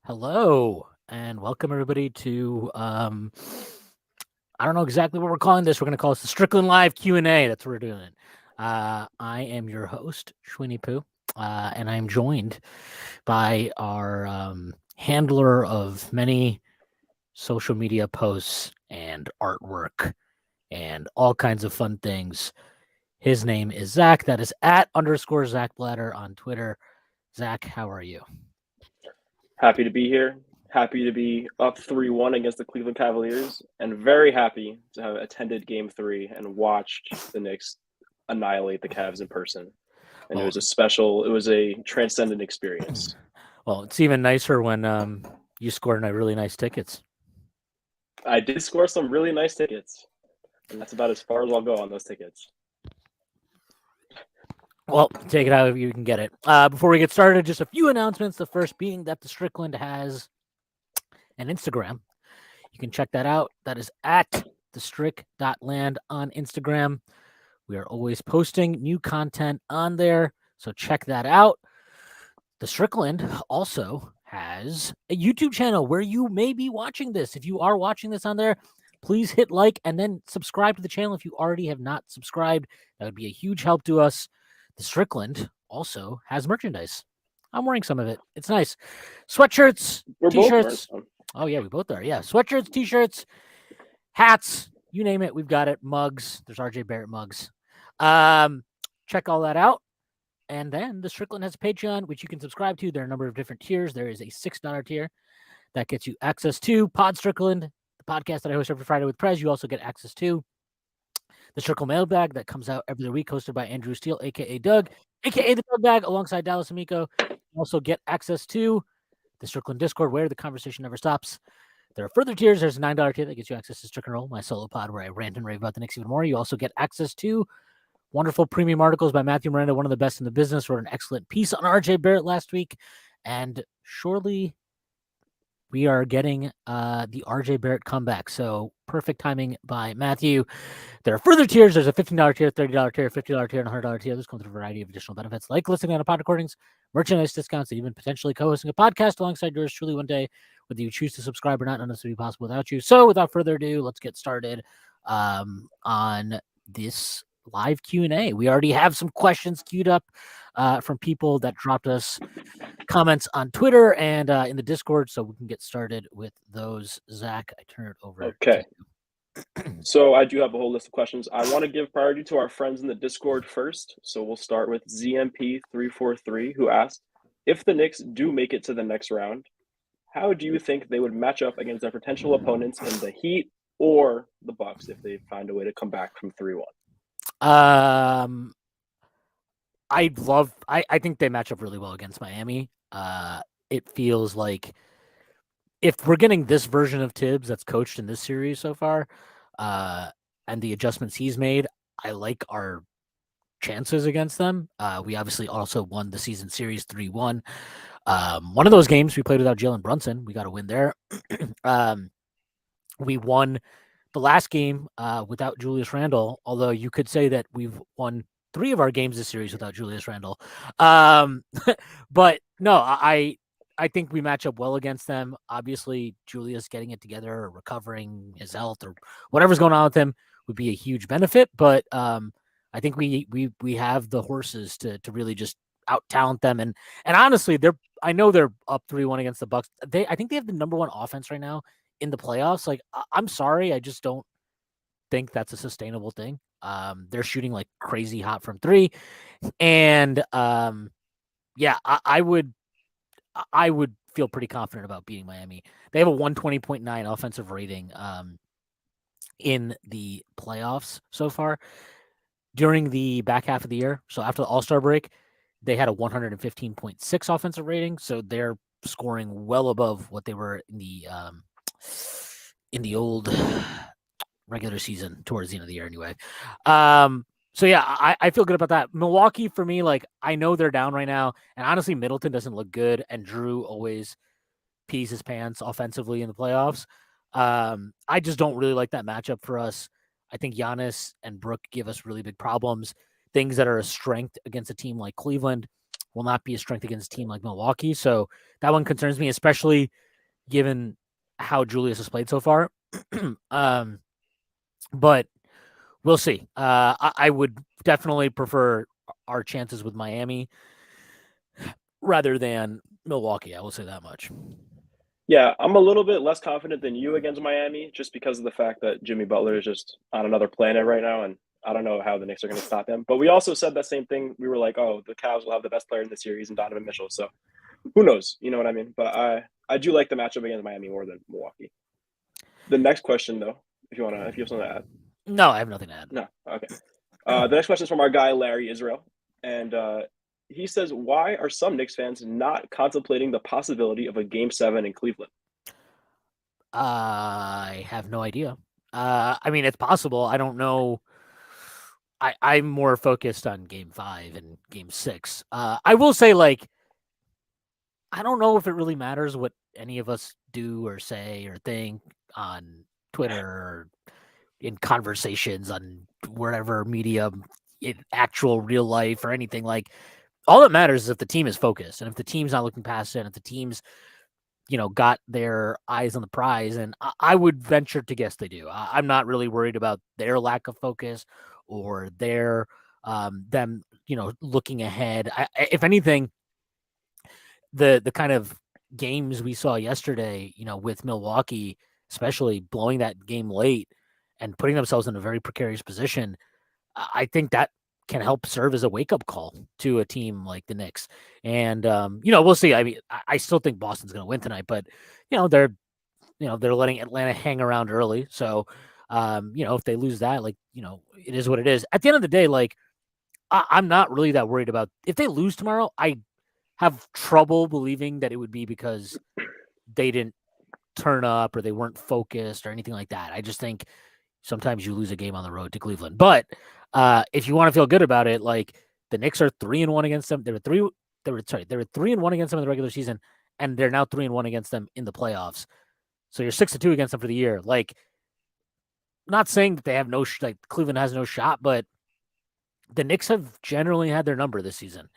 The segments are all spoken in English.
Hello and welcome everybody to I don't know exactly what we're calling this. We're going to call this the Strickland Live Q&A. That's what we're doing. I am your host, Shwinny Poo, and I'm joined by our handler of many social media posts and artwork and all kinds of fun things. His name is Zach. That is @_Zach Blatter on Twitter. Zach, how are you? Happy to be here. Happy to be up 3-1 against the Cleveland Cavaliers, and very happy to have attended Game 3 and watched the Knicks annihilate the Cavs in person. And Well, it was a transcendent experience. Well, it's even nicer when you scored really nice tickets. I did score some really nice tickets, and that's about as far as I'll go on those tickets. Well, take it however you can get it. Before we get started, just a few announcements. The first being that the Strickland has an Instagram. You can check that out. That is @thestrick.land on Instagram. We are always posting new content on there, so check that out. The Strickland also has a YouTube channel where you may be watching this. If you are watching this on there, please hit like and then subscribe to the channel if you already have not subscribed. That would be a huge help to us. The Strickland also has merchandise. I'm wearing some of it. It's nice. Sweatshirts, We're both wearing t-shirts. some. Oh, yeah, we both are. Yeah, sweatshirts, t-shirts, hats, you name it, we've got it. Mugs. There's RJ Barrett mugs. Check all that out. And then the Strickland has a Patreon, which you can subscribe to. There are a number of different tiers. There is a $6 tier that gets you access to Pod Strickland, the podcast that I host every Friday with Prez. You also get access to the Strickland Mailbag that comes out every week, hosted by Andrew Steele, a.k.a. Doug, a.k.a. the Doug Bag, alongside Dallas Amico. You also get access to the Strickland Discord, where the conversation never stops. There are further tiers. There's a $9 tier that gets you access to Strickland Roll, my solo pod, where I rant and rave about the Knicks even more. You also get access to wonderful premium articles by Matthew Miranda, one of the best in the business. Wrote an excellent piece on RJ Barrett last week. And surely we are getting the RJ Barrett comeback. So perfect timing by Matthew. There are further tiers. There's a $15 tier, $30 tier, $50 tier, and $100 tier. This comes with a variety of additional benefits like listening on pod recordings, merchandise discounts, and even potentially co-hosting a podcast alongside yours truly one day. Whether you choose to subscribe or not, none of this would be possible without you. So without further ado, let's get started on this live Q&A. We already have some questions queued up from people that dropped us comments on Twitter and in the Discord, so we can get started with those. Zach, I turn it over Okay. to you. So I do have a whole list of questions. I want to give priority to our friends in the Discord first. So we'll start with ZMP343, who asked, if the Knicks do make it to the next round, how do you think they would match up against their potential opponents in the Heat or the Bucks if they find a way to come back from 3-1? I think they match up really well against Miami. It feels like if we're getting this version of Tibbs that's coached in this series so far, and the adjustments he's made, I like our chances against them. We obviously also won the season series 3-1. One of those games we played without Jalen Brunson. We got a win there. We won the last game without Julius Randle, although you could say that we've won 3 of our games this series without Julius Randle. But no, I think we match up well against them. Obviously, Julius getting it together or recovering his health or whatever's going on with him would be a huge benefit. But I think we have the horses to really just out talent them. And honestly, I know they're up 3-1 against the Bucks. I think they have the number 1 offense right now in the playoffs. Like, I'm sorry, I just don't think that's a sustainable thing. They're shooting like crazy hot from 3, and yeah, I would feel pretty confident about beating Miami. They have a 120.9 offensive rating in the playoffs so far during the back half of the year. So after the All-Star break, they had a 115.6 offensive rating. So they're scoring well above what they were in the old regular season towards the end of the year anyway. So yeah, I feel good about that. Milwaukee, for me, like, I know they're down right now, and honestly, Middleton doesn't look good, and Drew always pees his pants offensively in the playoffs. I just don't really like that matchup for us. I think Giannis and Brook give us really big problems, things that are a strength against a team like Cleveland. will not be a strength against team like Milwaukee. So that one concerns me, especially given how Julius has played so far. But we'll see. I would definitely prefer our chances with Miami rather than Milwaukee. I will say that much. Yeah, I'm a little bit less confident than you against Miami just because of the fact that Jimmy Butler is just on another planet right now, and I don't know how the Knicks are going to stop him. But we also said that same thing. We were like, oh, the Cavs will have the best player in the series and Donovan Mitchell. So who knows? You know what I mean? But I do like the matchup against Miami more than Milwaukee. The next question, though, if you have something to add. No, I have nothing to add. No, okay. The next question is from our guy Larry Israel, and he says, "Why are some Knicks fans not contemplating the possibility of a Game 7 in Cleveland?" I have no idea. I mean, it's possible. I don't know. I'm more focused on Game 5 and Game 6. I will say, like, I don't know if it really matters what any of us do or say or think on Twitter or in conversations on wherever medium, in actual real life or anything. Like, all that matters is if the team is focused and if the team's not looking past it and if the team's, got their eyes on the prize. And I would venture to guess they do. I'm not really worried about their lack of focus or their, them, looking ahead. If anything, the kind of games we saw yesterday, with Milwaukee, especially blowing that game late and putting themselves in a very precarious position, I think that can help serve as a wake up call to a team like the Knicks. And we'll see. I mean, I still think Boston's going to win tonight, but they're letting Atlanta hang around early. So if they lose that, like, it is what it is. At the end of the day, like, I'm not really that worried about if they lose tomorrow. I have trouble believing that it would be because they didn't turn up or they weren't focused or anything like that. I just think sometimes you lose a game on the road to Cleveland. But if you want to feel good about it, like, the Knicks are 3-1 against them. They were 3-1 against them in the regular season, and they're now 3-1 against them in the playoffs. So you're 6-2 against them for the year. Like, not saying that they have like Cleveland has no shot, but the Knicks have generally had their number this season.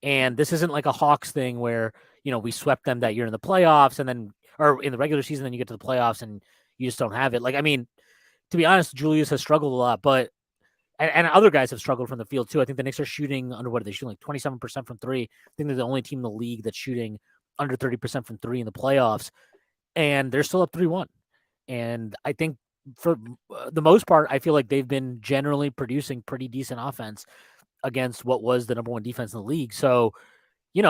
And this isn't like a Hawks thing where, we swept them that year in the playoffs or in the regular season, then you get to the playoffs and you just don't have it. Like, I mean, to be honest, Julius has struggled a lot, but and other guys have struggled from the field too. I think the Knicks are shooting under, what are they shooting, like 27% from three. I think they're the only team in the league that's shooting under 30% from three in the playoffs, and they're still up 3-1. And I think for the most part, I feel like they've been generally producing pretty decent offense against what was the number one defense in the league. So, you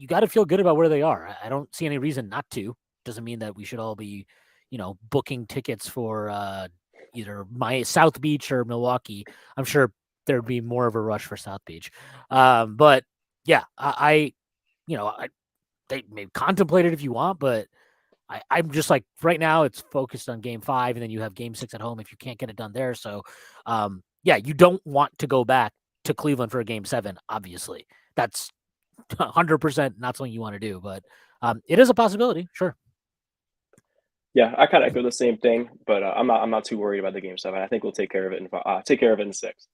got to feel good about where they are. I don't see any reason not to. Doesn't mean that we should all be, booking tickets for either my South Beach or Milwaukee. I'm sure there'd be more of a rush for South Beach. But yeah, they may contemplate it if you want, but I'm just like, right now it's focused on Game 5, and then you have Game 6 at home if you can't get it done there. So, yeah, you don't want to go back to Cleveland for a Game 7. Obviously, that's 100% not something you want to do, but it is a possibility. Sure. Yeah, I kind of echo the same thing, but I'm not too worried about the Game 7. I think we'll take care of it in 6.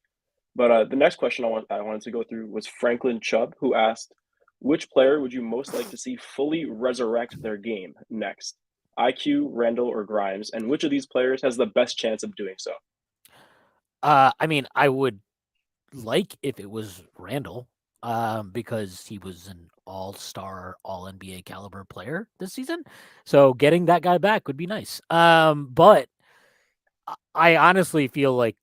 But the next question I wanted to go through was Franklin Chubb, who asked, "Which player would you most like to see fully resurrect their game next? IQ, Randall, or Grimes? And which of these players has the best chance of doing so?" I mean, I would like if it was Randall, because he was an all-star, all-NBA caliber player this season. So getting that guy back would be nice. But I honestly feel like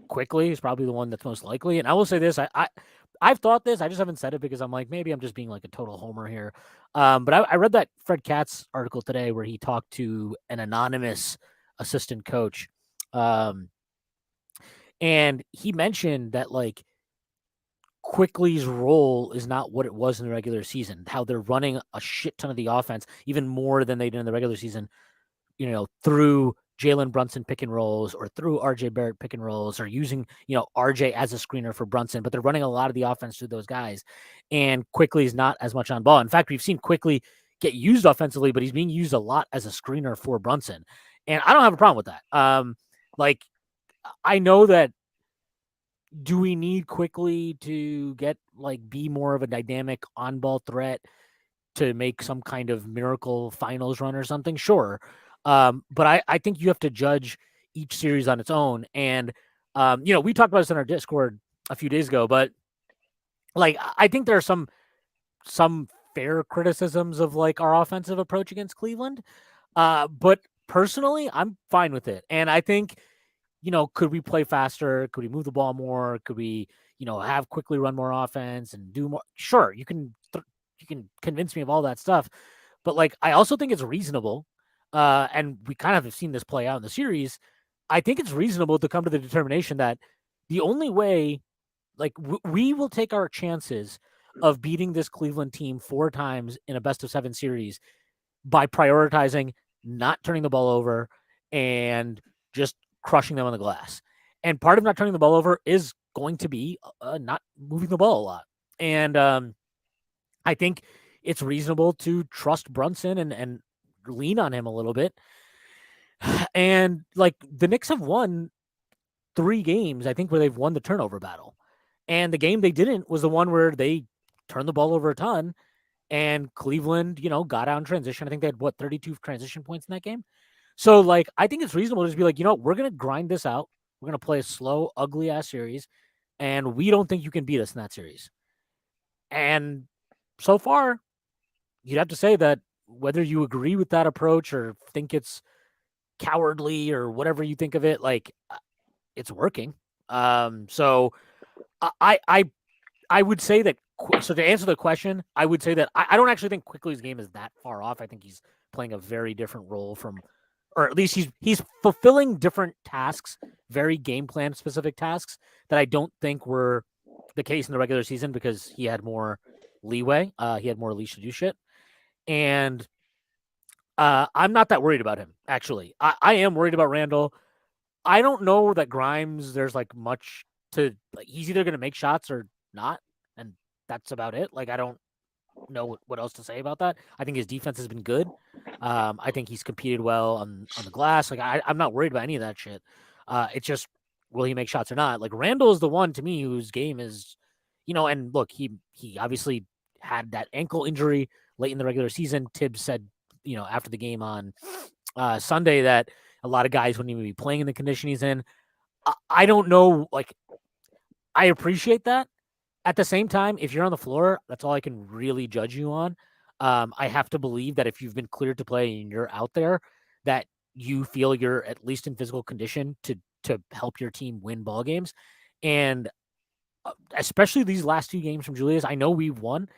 Quickly is probably the one that's most likely. And I will say this, I've thought this, I just haven't said it because I'm like, maybe I'm just being like a total homer here. But I read that Fred Katz article today where he talked to an anonymous assistant coach. And he mentioned that, like, Quickly's role is not what it was in the regular season, how they're running a shit ton of the offense, even more than they did in the regular season, through Jalen Brunson pick and rolls or through RJ Barrett pick and rolls or using, RJ as a screener for Brunson, but they're running a lot of the offense through those guys. And Quickly is not as much on ball. In fact, we've seen Quickly get used offensively, but he's being used a lot as a screener for Brunson. And I don't have a problem with that. Like, I know that do we need quickly to be more of a dynamic on-ball threat to make some kind of miracle finals run or something? Sure. But I think you have to judge each series on its own. And, we talked about this in our Discord a few days ago, but I think there are some fair criticisms of our offensive approach against Cleveland. But personally, I'm fine with it. And I think, could we play faster? Could we move the ball more? Could we, have quickly run more offense and do more? Sure, you can convince me of all that stuff. But I also think it's reasonable, and we kind of have seen this play out in the series. I think it's reasonable to come to the determination that the only way, we will take our chances of beating this Cleveland team 4 times in a best of 7 series by prioritizing not turning the ball over and just crushing them on the glass. And part of not turning the ball over is going to be not moving the ball a lot. And I think it's reasonable to trust Brunson and lean on him a little bit. And the Knicks have won 3 games, I think, where they've won the turnover battle. And the game they didn't was the one where they turned the ball over a ton. And Cleveland, got out in transition. I think they had 32 transition points in that game. So I think it's reasonable to just be we're going to grind this out. We're going to play a slow, ugly ass series. And we don't think you can beat us in that series. And so far, you'd have to say that whether you agree with that approach or think it's cowardly or whatever you think of it, it's working. So I would say that. So to answer the question, I would say that I don't actually think Quickly's game is that far off. I think he's playing a very different role or at least he's fulfilling different tasks, very game plan specific tasks that I don't think were the case in the regular season because he had more leeway. He had more leash to do shit. And I'm not that worried about him, actually. I am worried about Randall. I don't know that Grimes, there's much to he's either going to make shots or not. And that's about it. I don't know what else to say about that. I think his defense has been good. I think he's competed well on the glass. I'm not worried about any of that shit. It's just, will he make shots or not? Randall is the one to me whose game is, and look, he obviously had that ankle injury late in the regular season. Tibbs said, after the game on Sunday that a lot of guys wouldn't even be playing in the condition he's in. I don't know. I appreciate that. At the same time, if you're on the floor, that's all I can really judge you on. I have to believe that if you've been cleared to play and you're out there, that you feel you're at least in physical condition to help your team win ball games. And especially these last 2 games from Julius, I know we've won.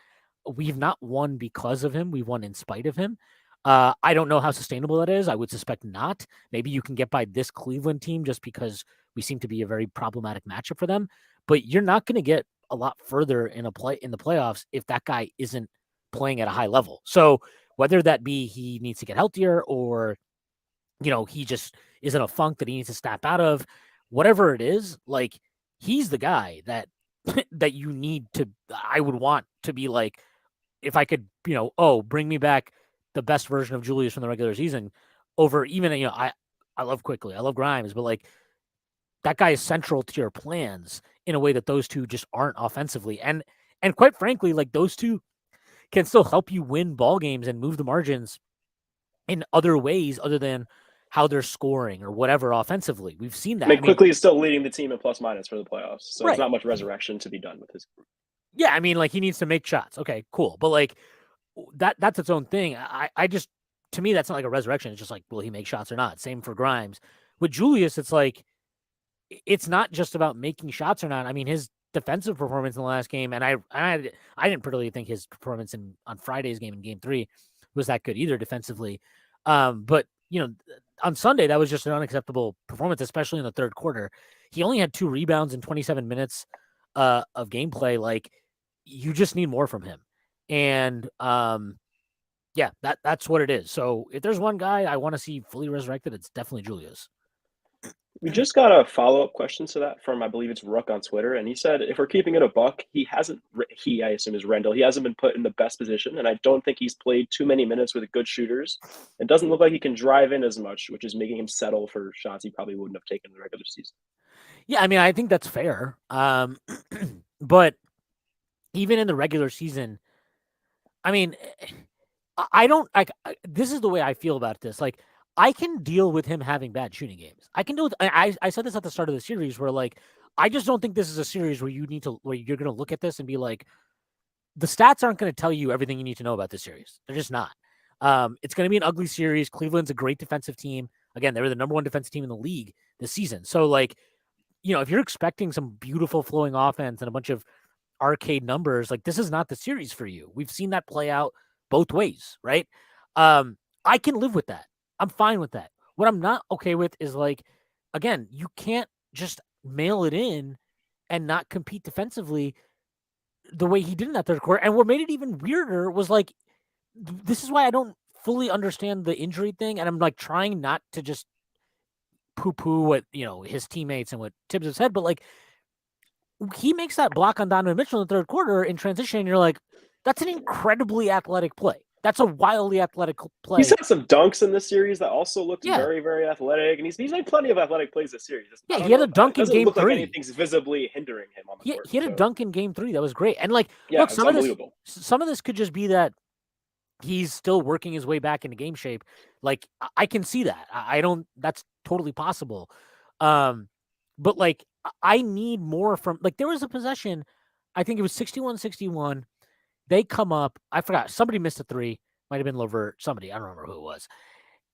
We've not won because of him. We won in spite of him. I don't know how sustainable that is. I would suspect not. Maybe you can get by this Cleveland team just because we seem to be a very problematic matchup for them. But you're not going to get a lot further in the playoffs if that guy isn't playing at a high level. So whether that be he needs to get healthier or he just is in a funk that he needs to snap out of, whatever it is, he's the guy that that you need to. I would want to be if I could, bring me back the best version of Julius from the regular season over even I love Quickly, I love Grimes, but that guy is central to your plans in a way that those two just aren't offensively. And quite frankly, those two can still help you win ball games and move the margins in other ways other than how they're scoring or whatever offensively. We've seen that. Quickly is still leading the team in plus minus for the playoffs. So right. It's not much resurrection to be done with his. Yeah, he needs to make shots. Okay, cool. But that's its own thing. I just, to me, that's not a resurrection. It's just will he make shots or not? Same for Grimes. With Julius, it's it's not just about making shots or not. His defensive performance in the last game, and I didn't particularly think his performance on Friday's game in Game 3 was that good either defensively. But on Sunday that was just an unacceptable performance, especially in the third quarter. He only had 2 rebounds in 27 minutes of gameplay. You just need more from him, and yeah, that's what it is. So if there's one guy I want to see fully resurrected, it's definitely Julius. We just got a follow-up question to that from, I believe it's Rook on Twitter, and he said, if we're keeping it a buck, I assume is Rendell, he hasn't been put in the best position, and I don't think he's played too many minutes with good shooters. It doesn't look like he can drive in as much, which is making him settle for shots he probably wouldn't have taken in the regular season. Yeah, I mean, I think that's fair. But even in the regular season, I mean, I don't like. This is the way I feel about this. Like, I can deal with him having bad shooting games. I can deal with. I said this at the start of the series, where like, I just don't think this is a series where you're going to look at this and be like, the stats aren't going to tell you everything you need to know about this series. They're just not. It's going to be an ugly series. Cleveland's a great defensive team. Again, they were the number one defensive team in the league this season. So like, if you're expecting some beautiful flowing offense and a bunch of arcade numbers, like this is not the series for you. We've seen that play out both ways, right? I can live with that. I'm fine with that. What I'm not okay with is like, again, you can't just mail it in and not compete defensively the way he did in that third quarter. And what made it even weirder was like, this is why I don't fully understand the injury thing. And I'm like trying not to just poo-poo what, his teammates and what Tibbs have said, but like, he makes that block on Donovan Mitchell in the third quarter in transition, and you're like, that's an incredibly athletic play. That's a wildly athletic play. He's had some dunks in this series that also looked Yeah. very, very athletic, and he's made plenty of athletic plays this series. Yeah, he had a dunk in game look 3. Like anything's visibly hindering him on the court. He had a dunk in game 3 that was great. And like, yeah, look, it's unbelievable. Some of this could just be that he's still working his way back into game shape. Like, I can see that. I don't. That's totally possible. But like, I need more from like. There was a possession, I think it was 61-61. They come up. I forgot. Somebody missed a 3. Might have been Levert. Somebody. I don't remember who it was.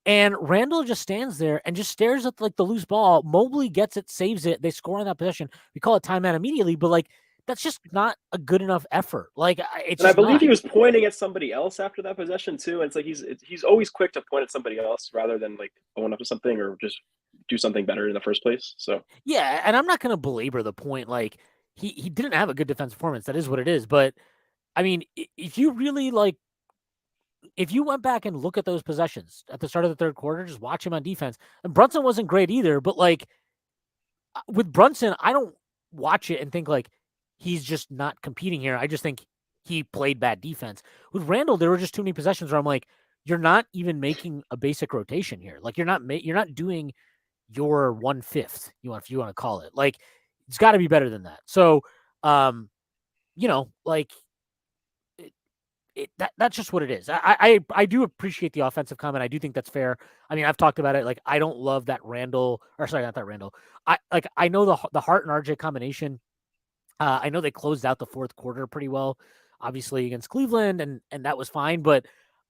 And Randall just stands there and just stares at like the loose ball. Mobley gets it, saves it. They score on that possession. We call it timeout immediately, but like that's just not a good enough effort. Like it's. And I believe not. He was pointing at somebody else after that possession too. And it's like he's always quick to point at somebody else rather than like own up to something or just do something better in the first place. So yeah, and I'm not going to belabor the point. Like he didn't have a good defensive performance. That is what it is. But I mean, if you really like. If you went back and look at those possessions at the start of the third quarter, just watch him on defense. And Brunson wasn't great either, but like with Brunson, I don't watch it and think like he's just not competing here. I just think he played bad defense. With Randall, there were just too many possessions where I'm like, you're not even making a basic rotation here. Like you're not doing your 1/5, if you want to call it. Like it's got to be better than that. So, like that's just what it is. I do appreciate the offensive comment. I do think that's fair. I mean, I've talked about it. Like, I don't love that Randall, or sorry, not that Randall. I know the Hart and RJ combination. I know they closed out the fourth quarter pretty well, obviously against Cleveland, and that was fine. But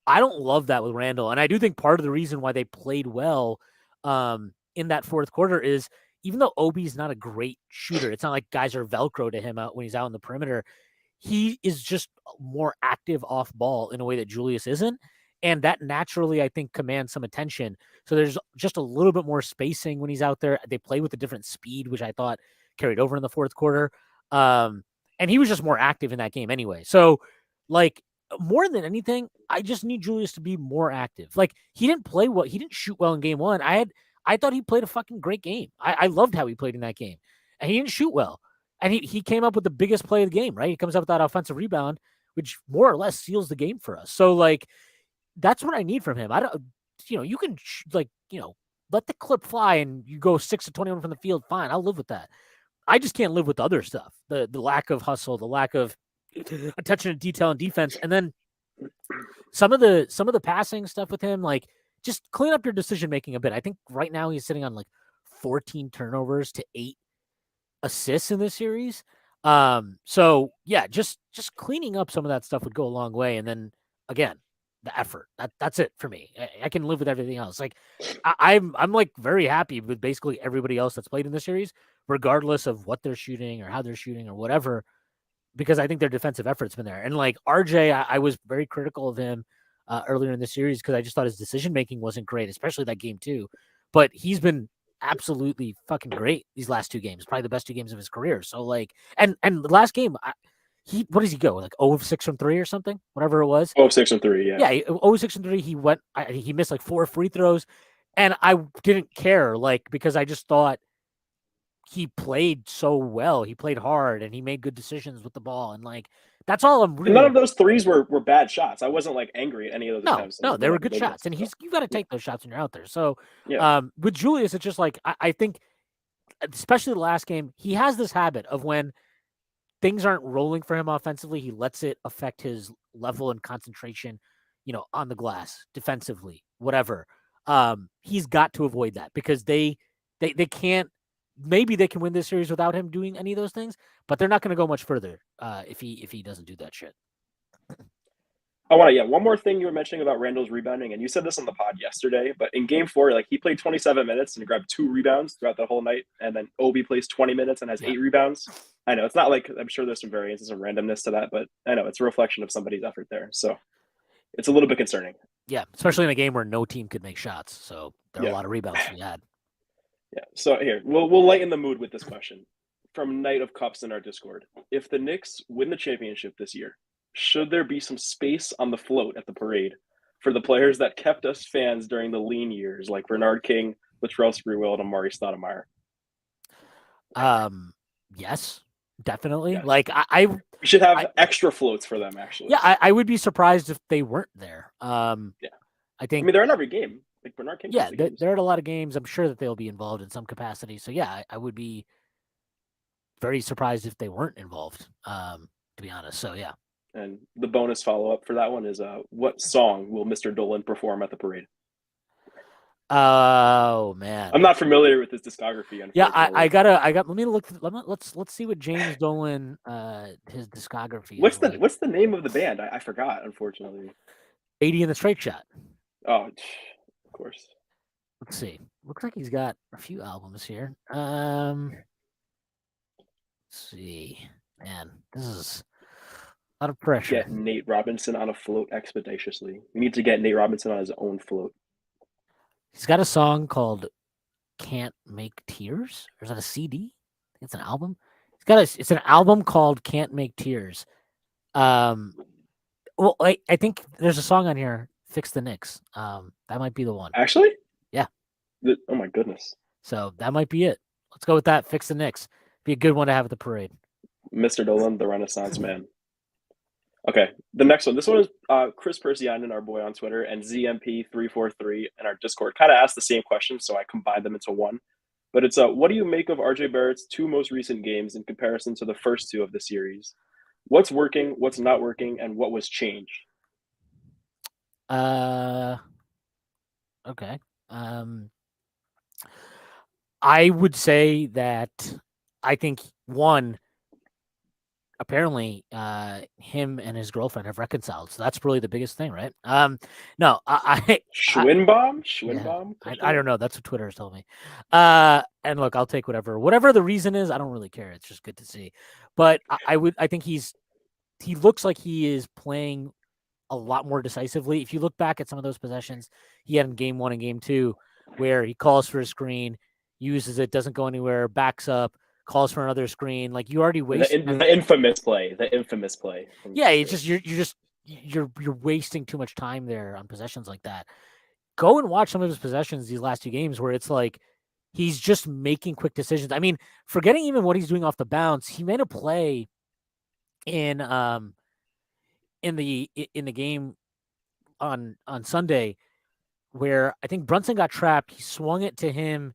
I don't love that with Randall, and I do think part of the reason why they played well in that fourth quarter is even though Obi's not a great shooter, it's not like guys are Velcro to him out when he's out on the perimeter. He is just more active off ball in a way that Julius isn't. And that naturally, I think, commands some attention. So there's just a little bit more spacing when he's out there. They play with a different speed, which I thought carried over in the fourth quarter. And he was just more active in that game anyway. So, like, more than anything, I just need Julius to be more active. Like, he didn't play well. He didn't shoot well in game 1. I thought he played a fucking great game. I loved how he played in that game. And he didn't shoot well. And he came up with the biggest play of the game, right? He comes up with that offensive rebound, which more or less seals the game for us. So, like, that's what I need from him. I don't, you can, let the clip fly and you go 6 of 21 from the field. Fine, I'll live with that. I just can't live with the other stuff. The lack of hustle, the lack of attention to detail and defense. And then some of the passing stuff with him, like, just clean up your decision making a bit. I think right now he's sitting on like 14 turnovers to 8 assists in this series. So yeah, just cleaning up some of that stuff would go a long way. And then again, the effort. That's it for me. I can live with everything else. Like I'm like very happy with basically everybody else that's played in the series, regardless of what they're shooting or how they're shooting or whatever, because I think their defensive effort's been there. And like RJ, I was very critical of him earlier in the series because I just thought his decision making wasn't great, especially that game 2. But he's been absolutely fucking great these last 2 games, probably the best 2 games of his career. So like, and the last game, what does he go like 0 of 6 from 3 or something, whatever it was. 0 of 6 from 3, yeah. 0 of 6 from 3. He missed like 4 free throws, and I didn't care, like, because I just thought he played so well. He played hard and he made good decisions with the ball, and like that's all I'm really. And none of those threes were bad shots. I wasn't like angry at any of those attempts. No, they were good shots, and you got to take those shots when you're out there. So yeah. with Julius, it's just like I think especially the last game, he has this habit of when things aren't rolling for him offensively, he lets it affect his level and concentration, on the glass, defensively, whatever. He's got to avoid that because they can't. Maybe they can win this series without him doing any of those things, but they're not going to go much further if he doesn't do that shit. One more thing you were mentioning about Randall's rebounding, and you said this on the pod yesterday, but in game 4, like he played 27 minutes and grabbed 2 rebounds throughout the whole night, and then Obi plays 20 minutes and has 8 rebounds. I know it's not like, I'm sure there's some variances and randomness to that, but I know it's a reflection of somebody's effort there. So it's a little bit concerning. Yeah, especially in a game where no team could make shots. So there are a lot of rebounds to be had. Yeah. So here, we'll lighten the mood with this question from Night of Cups in our Discord. If the Knicks win the championship this year, should there be some space on the float at the parade for the players that kept us fans during the lean years, like Bernard King, Latrell Sprewell, and Amari Stoudemire? Yes, definitely. Yes. Like we should have extra floats for them, actually. Yeah, I would be surprised if they weren't there. I think. They're in every game. Like Bernard King. Yeah, they're at a lot of games. I'm sure that they'll be involved in some capacity. So yeah, I would be very surprised if they weren't involved. To be honest. So yeah. And the bonus follow-up for that one is, what song will Mr. Dolan perform at the parade? Oh man, I'm not familiar with his discography. Yeah, I got. Let me look. Let's see what James Dolan, his discography. What's the name of the band? I forgot, unfortunately. 80 in the Straight Shot. Oh, of course. Let's see. Looks like he's got a few albums here. Let's see. Man, this is a lot of pressure. Get Nate Robinson on a float expeditiously. We need to get Nate Robinson on his own float. He's got a song called "Can't Make Tears." Or is that a CD? I think it's an album. It's an album called "Can't Make Tears." Well, I think there's a song on here, "Fix the Knicks." That might be the one. Actually? Yeah. Oh my goodness. So that might be it. Let's go with that. "Fix the Knicks." Be a good one to have at the parade. Mr. Dolan, the Renaissance man. Okay, the next one. This one is Chris Persianen, our boy on Twitter, and ZMP343 in our Discord. Kind of asked the same question, so I combined them into one. But it's what do you make of RJ Barrett's 2 most recent games in comparison to the first 2 of the series? What's working, what's not working, and what was changed? Okay. I would say that I think one, apparently him and his girlfriend have reconciled, so that's really the biggest thing, right? No, Schwinbaum. Yeah, I don't know. That's what Twitter has told me. And look, I'll take whatever the reason is. I don't really care. It's just good to see. But I think he looks like he is playing a lot more decisively. If you look back at some of those possessions he had in game 1 and game 2, where he calls for a screen, uses it, doesn't go anywhere, backs up, calls for another screen. Like you already wasted the infamous play. Yeah, it's just you're wasting too much time there on possessions like that. Go and watch some of his possessions these last 2 games where it's like he's just making quick decisions. I mean, forgetting even what he's doing off the bounce, he made a play in the game on Sunday where I think Brunson got trapped. He swung it to him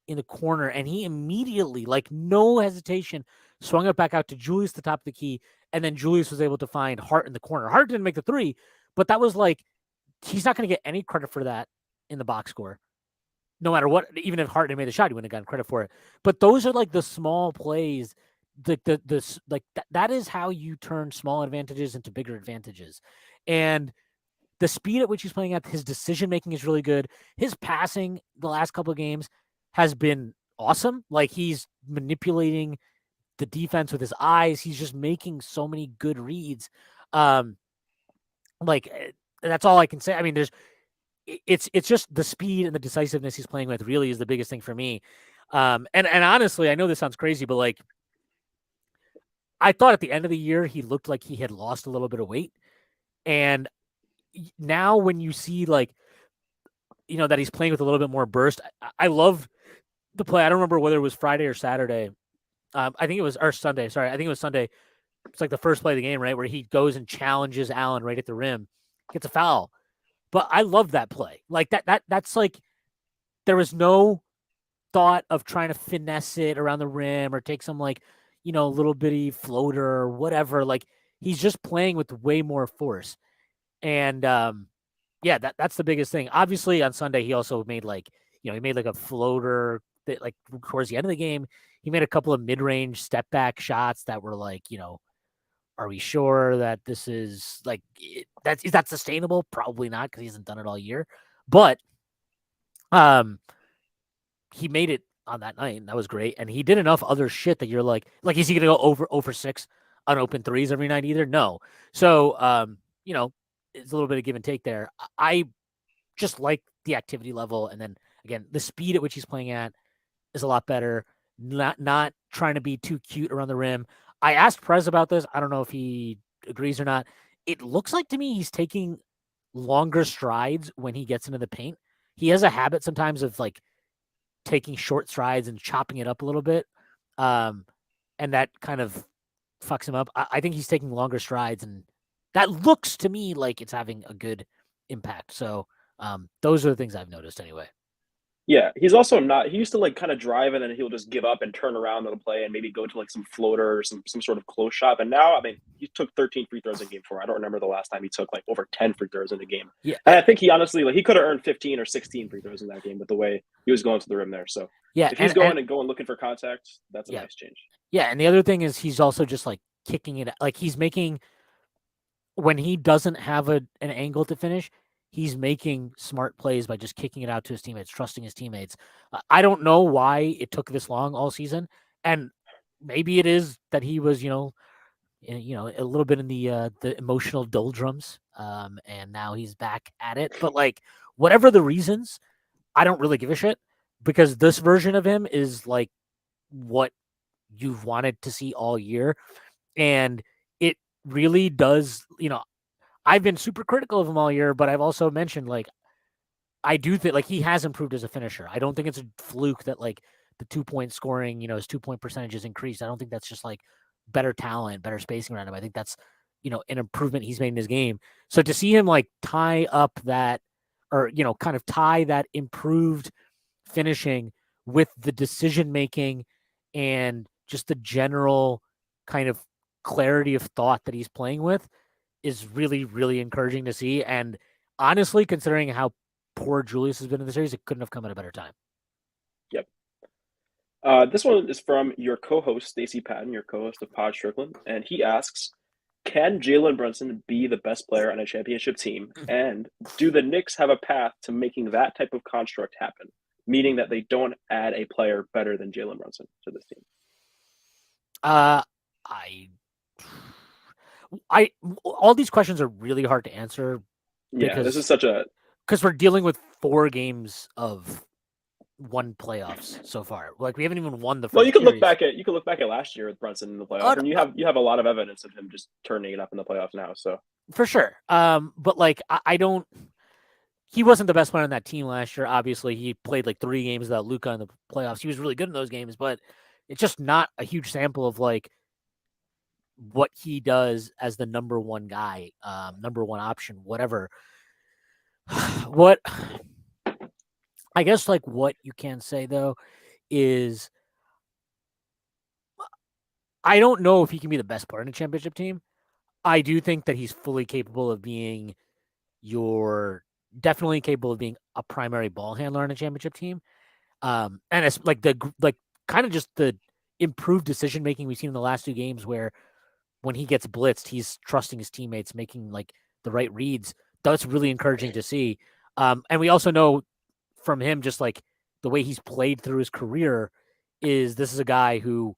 in the corner, and he immediately, like no hesitation, swung it back out to Julius, the top of the key, and then Julius was able to find Hart in the corner. Hart didn't make the 3, but that was like, he's not going to get any credit for that in the box score. No matter what, even if Hart had made the shot, he wouldn't have gotten credit for it. But those are like the small plays, that is how you turn small advantages into bigger advantages. And the speed at which he's playing at, his decision-making is really good. His passing the last couple of games has been awesome. Like he's manipulating the defense with his eyes. He's just making so many good reads. Like that's all I can say. I mean, it's just the speed and the decisiveness he's playing with really is the biggest thing for me. And honestly, I know this sounds crazy, but like I thought at the end of the year he looked like he had lost a little bit of weight. And now when you see like that he's playing with a little bit more burst, I love the play. I don't remember whether it was Friday or Saturday. I think it was Sunday. Sorry, I think it was Sunday. It's like the first play of the game, right, where he goes and challenges Allen right at the rim, gets a foul. But I love that play. Like that's like there was no thought of trying to finesse it around the rim or take some like, little bitty floater or whatever. Like he's just playing with way more force. And yeah, that's the biggest thing. Obviously on Sunday he also made like, he made like a floater that like towards the end of the game, he made a couple of mid-range step back shots that were like, are we sure that this is like is that sustainable? Probably not because he hasn't done it all year. But he made it on that night, and that was great. And he did enough other shit that you're like, is he gonna go over 6 on open threes every night either? No. So it's a little bit of give and take there. I just like the activity level, and then again, the speed at which he's playing at is a lot better. Not trying to be too cute around the rim. I asked Prez about this. I don't know if he agrees or not. It looks like to me he's taking longer strides when he gets into the paint. He has a habit sometimes of like taking short strides and chopping it up a little bit. And that kind of fucks him up. I think he's taking longer strides, and that looks to me like it's having a good impact. So those are the things I've noticed anyway. Yeah, he's also not. He used to like kind of drive and then he'll just give up and turn around on the play and maybe go to like some floater or some sort of close shot. And now, I mean, he took 13 free throws in game 4. I don't remember the last time he took like over 10 free throws in a game. Yeah, and I think he honestly like he could have earned 15 or 16 free throws in that game with the way he was going to the rim there. So yeah, if he's going looking for contact, that's a nice change. Yeah, and the other thing is he's also just like kicking it. Like he's making when he doesn't have an angle to finish, he's making smart plays by just kicking it out to his teammates, trusting his teammates. I don't know why it took this long all season, and maybe it is that he was, a little bit in the emotional doldrums, and now he's back at it. But like, whatever the reasons, I don't really give a shit because this version of him is like what you've wanted to see all year, and it really does. I've been super critical of him all year, but I've also mentioned like I do think like he has improved as a finisher. I don't think it's a fluke that like the 2-point scoring, his 2-point percentage has increased. I don't think that's just like better talent, better spacing around him. I think that's an improvement he's made in his game. So to see him like tie up that or kind of tie that improved finishing with the decision making and just the general kind of clarity of thought that he's playing with is really, really encouraging to see. And honestly, considering how poor Julius has been in the series, it couldn't have come at a better time. Yep. This one is from your co-host, Stacey Patton, your co-host of Pod Strickland. And he asks, can Jalen Brunson be the best player on a championship team? And do the Knicks have a path to making that type of construct happen? Meaning that they don't add a player better than Jalen Brunson to this team. All these questions are really hard to answer. Yeah, this is because we're dealing with 4 games of one playoffs so far. Like we haven't even won the first. Well, you could series. look back at last year with Brunson in the playoffs, and you have a lot of evidence of him just turning it up in the playoffs now. So for sure, but like I don't. He wasn't the best player on that team last year. Obviously, he played like 3 games without Luka in the playoffs. He was really good in those games, but it's just not a huge sample of like what he does as the number 1 guy, number 1 option, whatever. What I guess like what you can say though is I don't know if he can be the best player in a championship team. I do think that he's fully capable of being definitely capable of being a primary ball handler on a championship team. And it's like kind of just the improved decision making we've seen in the last 2 games where when he gets blitzed, he's trusting his teammates, making like the right reads. That's really encouraging to see. And we also know from him, just like the way he's played through his career, is this is a guy who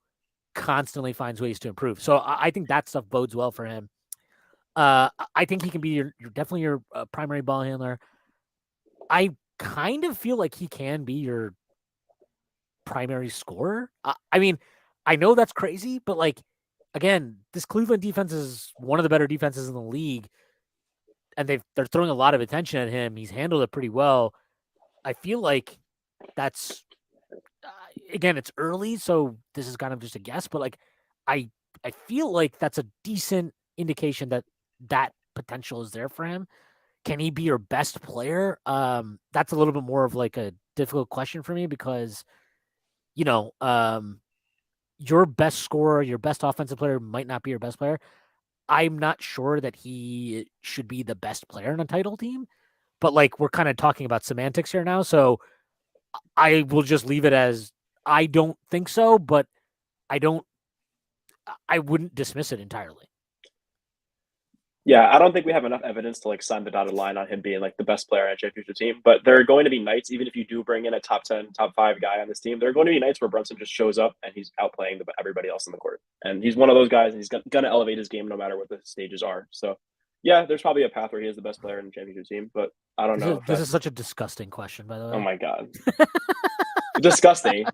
constantly finds ways to improve. So I think that stuff bodes well for him. I think he can be your definitely your primary ball handler. I kind of feel like he can be your primary scorer. I mean, I know that's crazy, but like, again, this Cleveland defense is one of the better defenses in the league, and they're throwing a lot of attention at him. He's handled it pretty well. I feel like that's again, it's early, so this is kind of just a guess, but like, I feel like that's a decent indication that potential is there for him. Can he be your best player? That's a little bit more of like a difficult question for me because your best scorer, your best offensive player might not be your best player. I'm not sure that he should be the best player in a title team, but like we're kind of talking about semantics here now. So I will just leave it as I don't think so, but I wouldn't dismiss it entirely. Yeah, I don't think we have enough evidence to like sign the dotted line on him being like the best player on a championship team. But there are going to be nights, even if you do bring in a top 10, top 5 guy on this team, there are going to be nights where Brunson just shows up and he's outplaying everybody else on the court. And he's one of those guys, and he's going to elevate his game no matter what the stages are. So, yeah, there's probably a path where he is the best player in the championship team, but I don't know. This is such a disgusting question, by the way. Oh my God. Disgusting.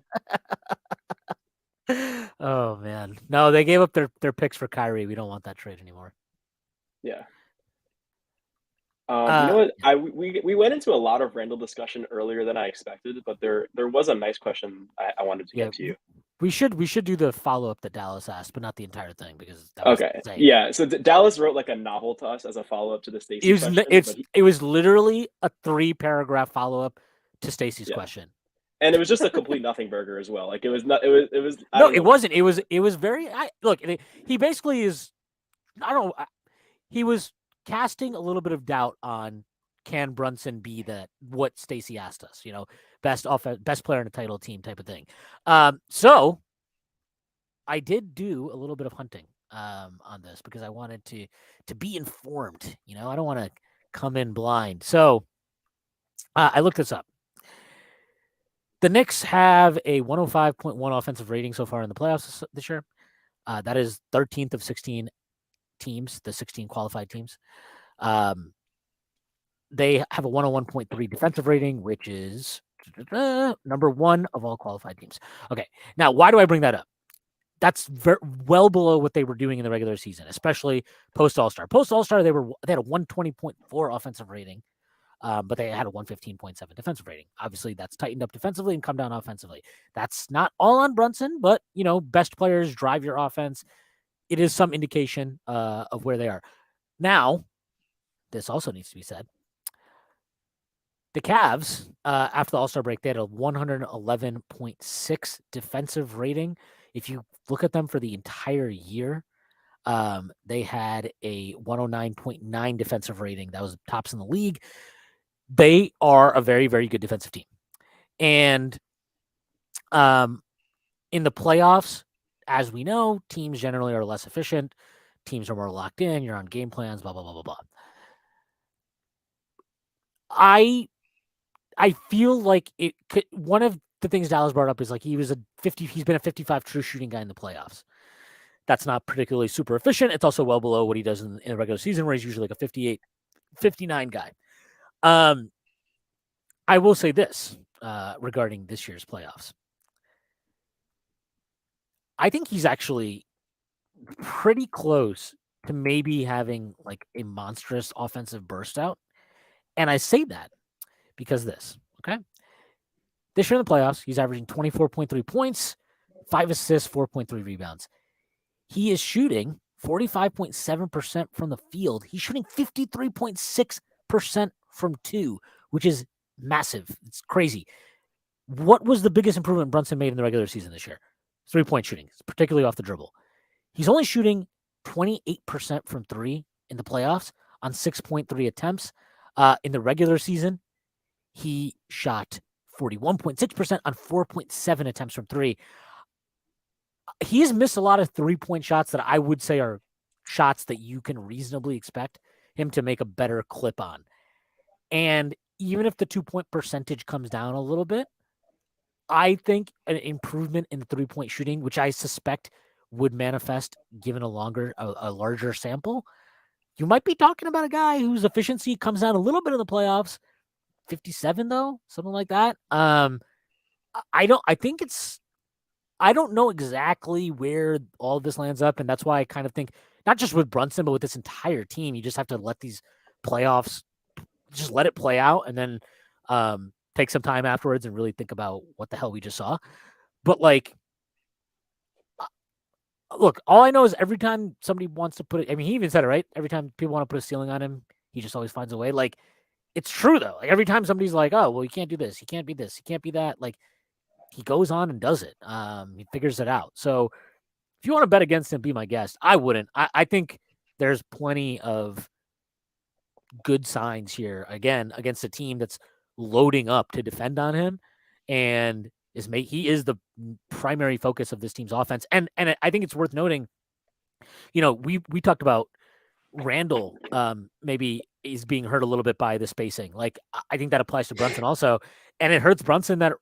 Oh man, no, they gave up their picks for Kyrie. We don't want that trade anymore. Yeah. You know what? We went into a lot of Randall discussion earlier than I expected, but there was a nice question I wanted to get to you. We should do the follow up that Dallas asked, but not the entire thing because that was okay. Yeah, so Dallas wrote like a novel to us as a follow up to the Stacey question. It was literally a 3-paragraph follow up to Stacey's question. And it was just a complete nothing burger as well. Like it was not. It was. No, it wasn't. It was very. Look, he basically is. I don't know. He was casting a little bit of doubt on can Brunson be what Stacey asked us. Best player in a title team type of thing. So I did do a little bit of hunting on this because I wanted to be informed. I don't want to come in blind. So I looked this up. The Knicks have a 105.1 offensive rating so far in the playoffs this year. That is 13th of 16 teams, the 16 qualified teams. They have a 101.3 defensive rating, which is number 1 of all qualified teams. Okay, now why do I bring that up? That's well below what they were doing in the regular season, especially post All-Star. Post All-Star, they had a 120.4 offensive rating. But they had a 115.7 defensive rating. Obviously, that's tightened up defensively and come down offensively. That's not all on Brunson, but, best players drive your offense. It is some indication of where they are. Now, this also needs to be said. The Cavs, after the All-Star break, they had a 111.6 defensive rating. If you look at them for the entire year, they had a 109.9 defensive rating. That was tops in the league. They are a very, very good defensive team. And in the playoffs, as we know, teams generally are less efficient. Teams are more locked in. You're on game plans, blah, blah, blah, blah, blah. I feel like it could, one of the things Dallas brought up is like he's been a 55 true shooting guy in the playoffs. That's not particularly super efficient. It's also well below what he does in the regular season, where he's usually like a 58, 59 guy. I will say this regarding this year's playoffs. I think he's actually pretty close to maybe having like a monstrous offensive burst out. And I say that because this, okay? This year in the playoffs, he's averaging 24.3 points, 5 assists, 4.3 rebounds. He is shooting 45.7% from the field. He's shooting 53.6% from 2, which is massive. It's crazy. What was the biggest improvement Brunson made in the regular season this year? 3-point shooting, particularly off the dribble. He's only shooting 28% from 3 in the playoffs on 6.3 attempts. In the regular season, he shot 41.6% on 4.7 attempts from 3. He has missed a lot of 3-point shots that I would say are shots that you can reasonably expect him to make a better clip on. And even if the 2-point percentage comes down a little bit, I think an improvement in the 3-point shooting, which I suspect would manifest given a larger sample, you might be talking about a guy whose efficiency comes down a little bit in the playoffs. 57 though, something like that. I don't know exactly where all of this lands up, and that's why I kind of think not just with Brunson, but with this entire team, you just have to let these playoffs just let it play out, and then take some time afterwards and really think about what the hell we just saw. But like, look, all I know is every time somebody wants to put it, I mean, he even said it, right? Every time people want to put a ceiling on him, he just always finds a way. Like, it's true though. Like every time somebody's like, oh, well, he can't do this, he can't be this, he can't be that. Like, he goes on and does it. He figures it out. So if you want to bet against him, be my guest. I wouldn't. I think there's plenty of good signs here. Again, against a team that's loading up to defend on him, and he is the primary focus of this team's offense. And I think it's worth noting. We talked about Randall maybe is being hurt a little bit by the spacing. Like I think that applies to Brunson also, and it hurts Brunson that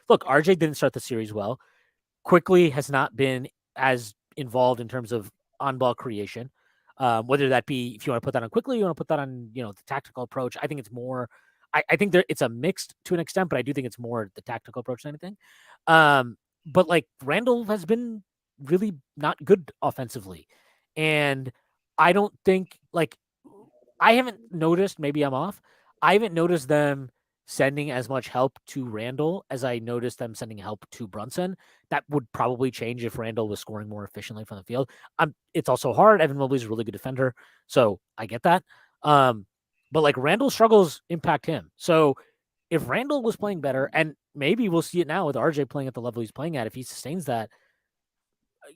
look, RJ didn't start the series well. Quickly has not been as involved in terms of on-ball creation. Whether that be if you want to put that on quickly, you want to put that on the tactical approach. I think it's more. I think it's a mixed to an extent, but I do think it's more the tactical approach than anything. But like Randall has been really not good offensively, and I don't think I haven't noticed. Maybe I'm off. I haven't noticed them sending as much help to Randall as I noticed them sending help to Brunson. That would probably change if Randall was scoring more efficiently from the field. It's also hard. Evan Mobley's a really good defender, so I get that. But like Randall's struggles impact him. So if Randall was playing better, and maybe we'll see it now with RJ playing at the level he's playing at, if he sustains that,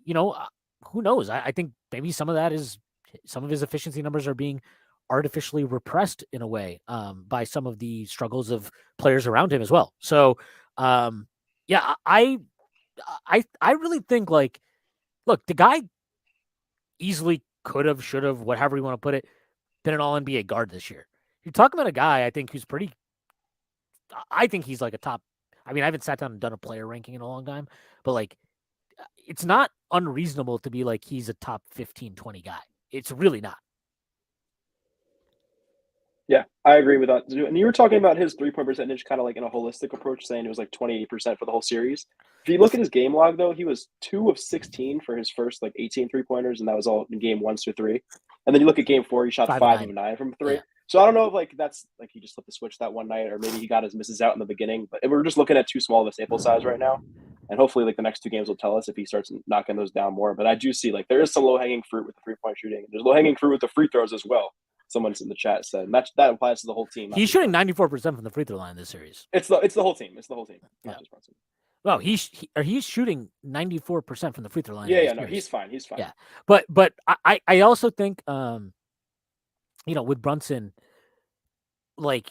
who knows? I think maybe some of his efficiency numbers are being artificially repressed in a way by some of the struggles of players around him as well. So, yeah, I really think look, the guy easily could have, should have, whatever you want to put it, been an all NBA guard this year. You're talking about a guy I think I think he's like a top. I mean, I haven't sat down and done a player ranking in a long time, but it's not unreasonable to be like he's a top 15, 20 guy. It's really not. Yeah, I agree with that. And you were talking about his 3-point percentage kind of like in a holistic approach, saying it was like 28% for the whole series. If you look at his game log, though, he was 2 of 16 for his first 18 3-pointers, and that was all in game 1 through 3. And then you look at game 4, he shot 5 of 9 from 3. Yeah. So I don't know if that's he just flipped the switch that one night, or maybe he got his misses out in the beginning. But we're just looking at too small of a sample size right now. And hopefully the next 2 games will tell us if he starts knocking those down more. But I do see there is some low-hanging fruit with the 3-point shooting. There's low-hanging fruit with the free throws as well. Someone's in the chat said, and that applies to the whole team. He's shooting 94% from the free throw line this series. It's the whole team. It's the whole team. Not just Brunson. Well, he's shooting 94% from the free throw line. Yeah, no, he's fine. He's fine. Yeah, but I also think with Brunson, I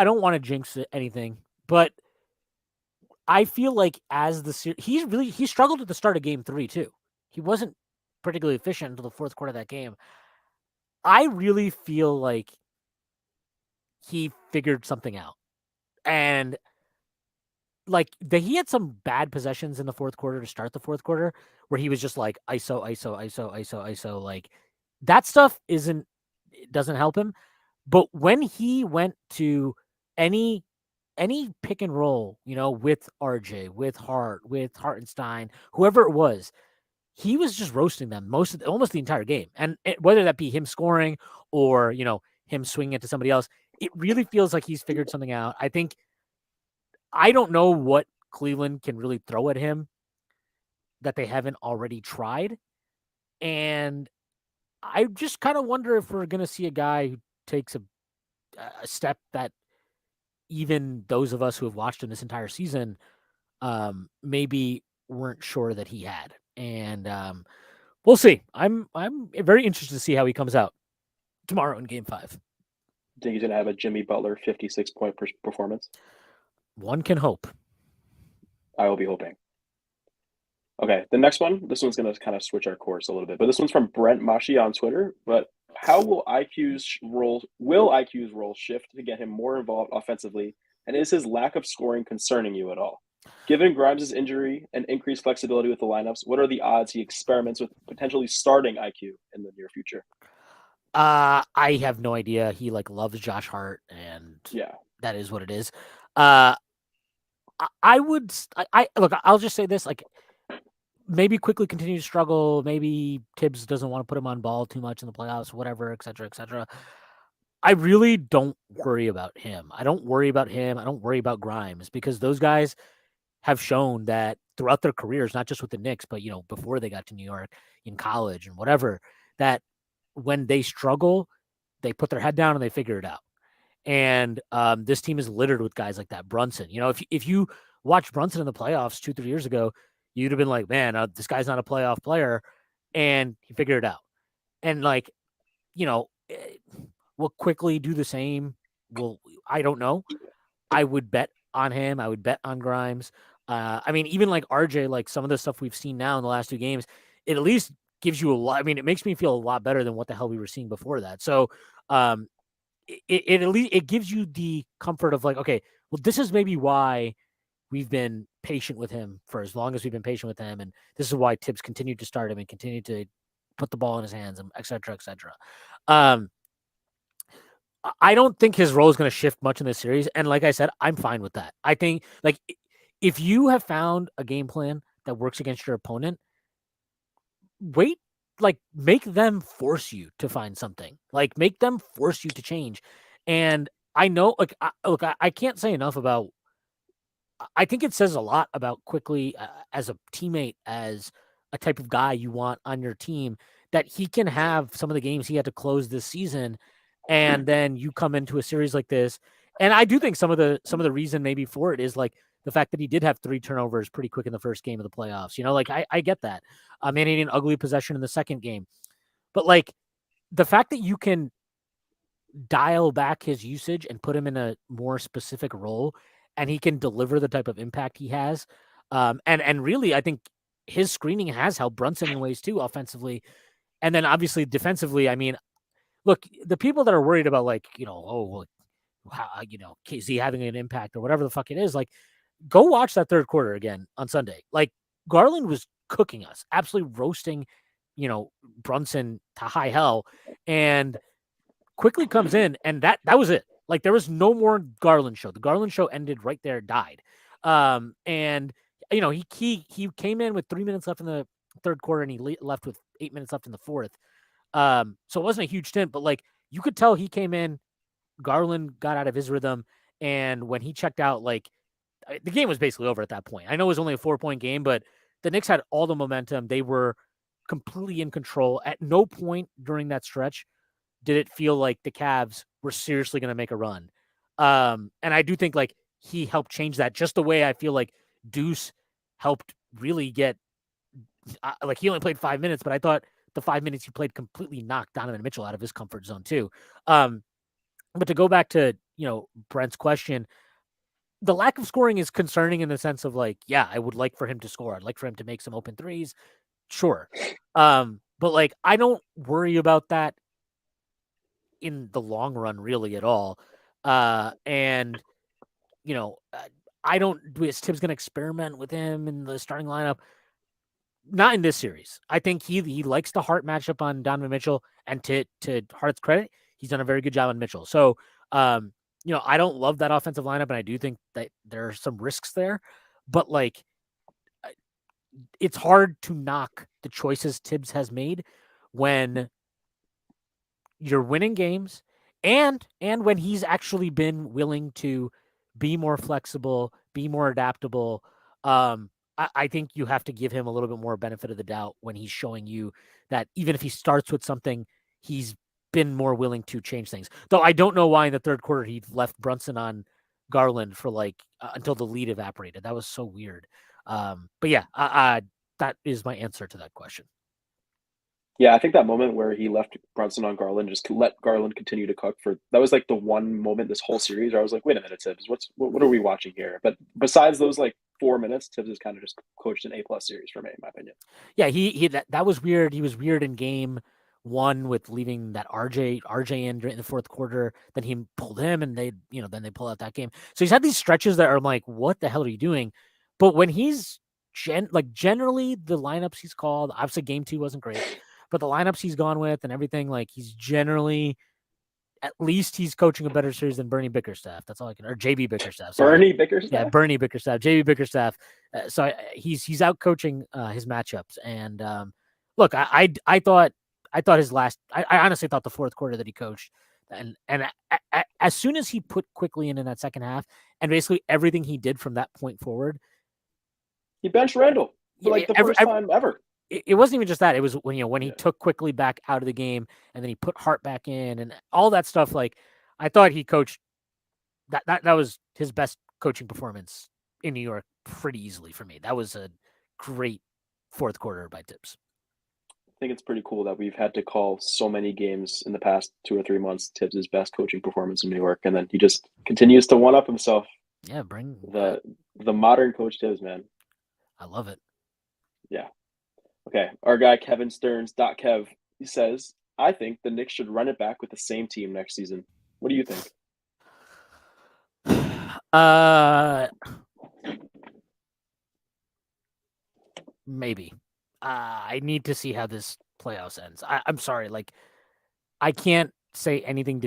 don't want to jinx anything, but I feel like as the series, he struggled at the start of game 3 too. He wasn't particularly efficient until the fourth quarter of that game. I really feel like he figured something out. And he had some bad possessions in the fourth quarter to start the fourth quarter where he was just like ISO, ISO, ISO, ISO, ISO. Like that stuff doesn't help him. But when he went to any pick and roll, with RJ, with Hart, with Hartenstein, whoever it was, he was just roasting them almost the entire game. And whether that be him scoring or, him swinging it to somebody else, it really feels like he's figured something out. I don't know what Cleveland can really throw at him that they haven't already tried. And I just kind of wonder if we're going to see a guy who takes a step that even those of us who have watched him this entire season maybe weren't sure that he had. And we'll see. I'm very interested to see how he comes out tomorrow in Game 5. Think he's going to have a Jimmy Butler 56-point performance? One can hope. I will be hoping. Okay, the next one. This one's going to kind of switch our course a little bit, but this one's from Brent Mashi on Twitter. But how will IQ's role shift to get him more involved offensively? And is his lack of scoring concerning you at all? Given Grimes' injury and increased flexibility with the lineups, what are the odds he experiments with potentially starting IQ in the near future? I have no idea. He loves Josh Hart, and that is what it is. I'll just say this: maybe quickly continue to struggle. Maybe Tibbs doesn't want to put him on ball too much in the playoffs, whatever, et cetera, et cetera. I really don't worry about him. I don't worry about him. I don't worry about Grimes because those guys have shown that throughout their careers, not just with the Knicks, but before they got to New York, in college and whatever, that when they struggle, they put their head down and they figure it out. And this team is littered with guys like that. Brunson, if you watched Brunson in the playoffs 2-3 years ago, you'd have been like, man, this guy's not a playoff player, and he figured it out. And will quickly do the same. I don't know. I would bet on him. I would bet on Grimes. Even like RJ, like some of the stuff we've seen now in the last 2 games, it at least gives you a lot. I mean, it makes me feel a lot better than what the hell we were seeing before that. So, it at least it gives you the comfort of like, okay, well, this is maybe why we've been patient with him for as long as we've been patient with him, and this is why Tibbs continued to start him and continued to put the ball in his hands, and et cetera, et cetera. I don't think his role is going to shift much in this series, and like I said, I'm fine with that. I think like if you have found a game plan that works against your opponent, make them force you to find something. Like make them force you to change. And I know, I can't say enough about. I think it says a lot about Quickly as a teammate, as a type of guy you want on your team, that he can have some of the games he had to close this season, and then you come into a series like this. And I do think some of the reason maybe for it is like the fact that he did have 3 turnovers pretty quick in the first game of the playoffs. I get that. And he had an ugly possession in the second game, but like the fact that you can dial back his usage and put him in a more specific role, and he can deliver the type of impact he has. And really, I think his screening has helped Brunson in ways too, offensively. And then obviously defensively, I mean, look, the people that are worried about like, is he having an impact or whatever the fuck it is, like, go watch that third quarter again on Sunday. Like, Garland was cooking us, absolutely roasting, Brunson to high hell, and Quickly comes in, and that was it. Like, there was no more Garland show. The Garland show ended right there, died. And he came in with 3 minutes left in the third quarter, and he left with 8 minutes left in the fourth. So it wasn't a huge stint, but like you could tell he came in, Garland got out of his rhythm, and when he checked out, like the game was basically over at that point. I know it was only a 4-point game, but the Knicks had all the momentum. They were completely in control. At no point during that stretch did it feel like the Cavs were seriously going to make a run. And I do think like he helped change that, just the way I feel like Deuce helped really get like he only played 5 minutes, but I thought the 5 minutes he played completely knocked Donovan Mitchell out of his comfort zone too. But to go back to, Brent's question, the lack of scoring is concerning in the sense of like, yeah, I would like for him to score. I'd like for him to make some open threes. Sure. But like, I don't worry about that in the long run really at all. And I don't, is Tibbs going to experiment with him in the starting lineup? Not in this series. I think he likes the Hart matchup on Donovan Mitchell, and to Hart's credit, he's done a very good job on Mitchell. So, I don't love that offensive lineup, and I do think that there are some risks there, but like, it's hard to knock the choices Tibbs has made when you're winning games, and when he's actually been willing to be more flexible, be more adaptable. I think you have to give him a little bit more benefit of the doubt when he's showing you that even if he starts with something, he's been more willing to change things. Though I don't know why in the third quarter he left Brunson on Garland for like until the lead evaporated. That was so weird. But yeah, that is my answer to that question. Yeah, I think that moment where he left Brunson on Garland, just to let Garland continue to cook, that was like the one moment this whole series where I was like, wait a minute, Tibbs, what are we watching here? But besides those like 4 minutes, Tibbs has kind of just coached an A+ series for me, in my opinion. Yeah, that was weird. He was weird in game 1 with leaving that RJ in during the fourth quarter. Then he pulled him, and then they pull out that game. So he's had these stretches that are like, what the hell are you doing? But when he's generally the lineups he's called, obviously game 2 wasn't great, but the lineups he's gone with and everything, like he's generally, at least he's coaching a better series than Bernie Bickerstaff. That's all I can, or JB Bickerstaff. Sorry. Bernie Bickerstaff? Yeah, Bernie Bickerstaff, JB Bickerstaff. So he's out coaching his matchups. And look, I thought his last, I honestly thought the fourth quarter that he coached, and as soon as he put Quickly in that second half, and basically everything he did from that point forward, he benched Randall for like the first time ever. It wasn't even just that. It was when he took Quickly back out of the game, and then he put Hart back in, and all that stuff. Like, I thought he coached that was his best coaching performance in New York pretty easily for me. That was a great fourth quarter by Tibbs. I think it's pretty cool that we've had to call so many games in the past 2 or 3 months Tibbs' best coaching performance in New York, and then he just continues to one up himself. Yeah, bring the modern Coach Tibbs, man. I love it. Yeah. Okay, our guy Kevin Stearns, Kev, he says, I think the Knicks should run it back with the same team next season. What do you think? Maybe. I need to see how this playoffs ends. I'm sorry, like I can't say anything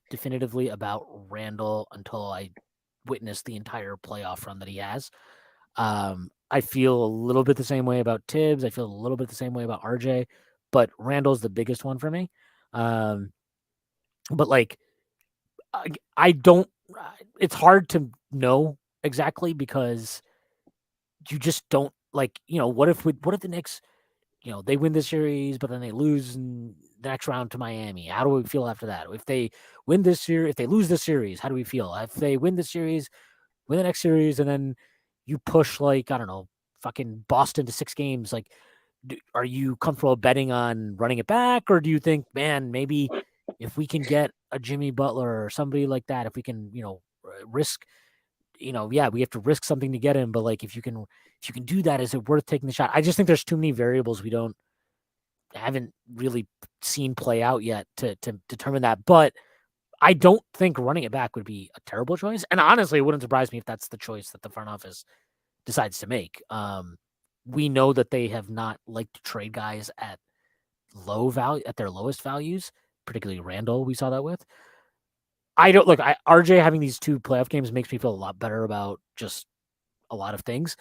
definitively about Randall until I witness the entire playoff run that he has. I feel a little bit the same way about Tibbs. I feel a little bit the same way about RJ, but Randall's the biggest one for me. But like, I don't. It's hard to know exactly because you just don't like. What if the Knicks, they win the series, but then they lose in the next round to Miami? How do we feel after that? If they win this series, if they lose the series, how do we feel? If they win the series, win the next series, and then you push like I don't know, fucking Boston to 6 games, like. Are you comfortable betting on running it back, or do you think, man, maybe if we can get a Jimmy Butler or somebody like that, if we can, risk, yeah, we have to risk something to get him, but like if you can do that, is it worth taking the shot? I just think there's too many variables we haven't really seen play out yet to determine that. But I don't think running it back would be a terrible choice, and honestly, it wouldn't surprise me if that's the choice that the front office decides to make. We know that they have not liked to trade guys at low value, at their lowest values, particularly Randall. We saw that with. RJ having these 2 playoff games makes me feel a lot better about just a lot of things,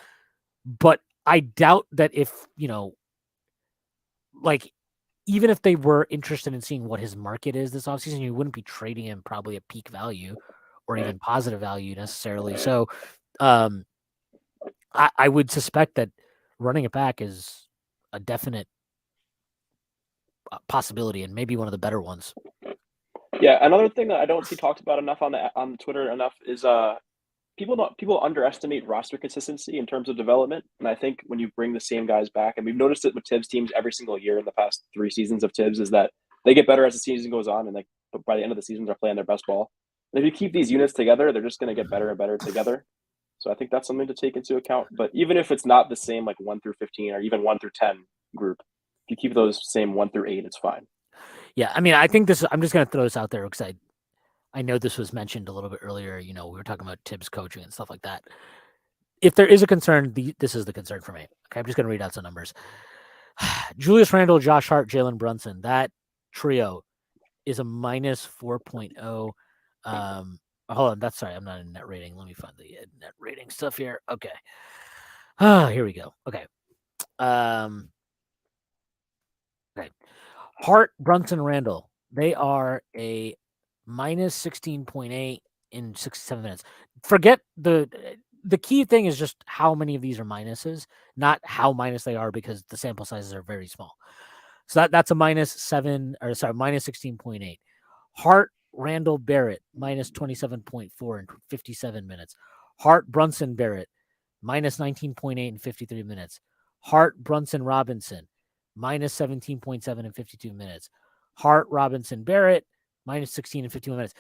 but I doubt that if like even if they were interested in seeing what his market is this offseason, you wouldn't be trading him probably at peak value or even positive value necessarily. So, I would suspect that running it back is a definite possibility and maybe one of the better ones. Yeah, another thing that I don't see talked about enough on Twitter enough is people underestimate roster consistency in terms of development, and I think when you bring the same guys back, and we've noticed it with Tibbs teams every single year in the past 3 seasons of Tibbs, is that they get better as the season goes on, and like by the end of the season they're playing their best ball. And if you keep these units together, they're just going to get better and better together. So I think that's something to take into account. But even if it's not the same like 1 through 15 or even 1 through 10 group, if you keep those same 1 through 8, it's fine. Yeah, I mean, I think I'm just going to throw this out there because I know this was mentioned a little bit earlier. We were talking about Tibbs coaching and stuff like that. If there is a concern, this is the concern for me. Okay, I'm just going to read out some numbers. Julius Randle, Josh Hart, Jalen Brunson. That trio is a minus 4.0. Hold on, sorry, I'm not in net rating. Let me find the net rating stuff here. Okay. Here we go. Okay. Okay. Hart, Brunson, Randall. They are a minus 16.8 in 67 minutes. Forget the key thing is just how many of these are minuses, not how minus they are, because the sample sizes are very small. So that's a minus 16.8. Hart, Randall, Barrett, minus 27.4 in 57 minutes. Hart, Brunson, Barrett, minus 19.8 in 53 minutes. Hart, Brunson, Robinson, minus 17.7 in 52 minutes. Hart, Robinson, Barrett, minus 16 in 51 minutes.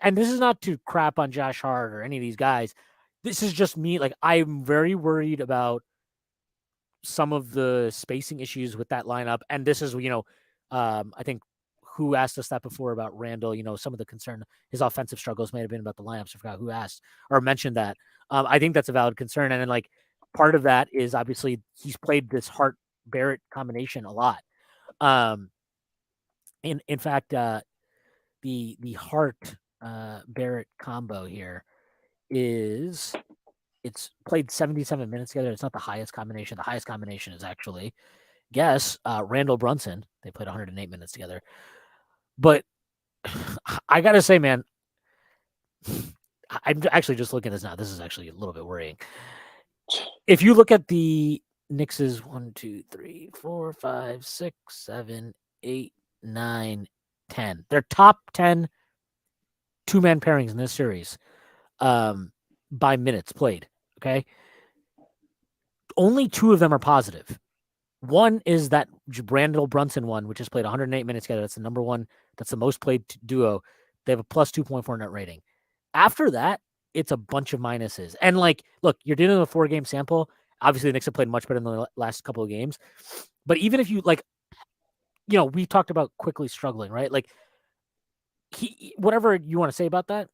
And this is not to crap on Josh Hart or any of these guys. This is just me. Like, I'm very worried about some of the spacing issues with that lineup. And this is, I think who asked us that before about Randall, some of the concern, his offensive struggles may have been about the lineups. I forgot who asked or mentioned that. I think that's a valid concern. And then like part of that is obviously he's played this Hart Barrett combination a lot. In fact, the Hart Barrett combo here it's played 77 minutes together. It's not the highest combination. The highest combination is actually, Randall Brunson. They played 108 minutes together. But I gotta say, man, I'm actually just looking at this now. This is actually a little bit worrying. If you look at the Knicks' 1, 2, 3, 4, 5, 6, 7, 8, 9, 10, their top 10 two-man pairings in this series by minutes played. Okay, only 2 of them are positive. One is that Jalen Brunson one, which has played 108 minutes together. That's the number one. That's the most played duo. They have a plus 2.4 net rating. After that, it's a bunch of minuses. And like, look, you're dealing with a 4-game sample. Obviously, the Knicks have played much better in the last couple of games. But even if you like, we talked about quickly struggling, right? Like, whatever you want to say about that,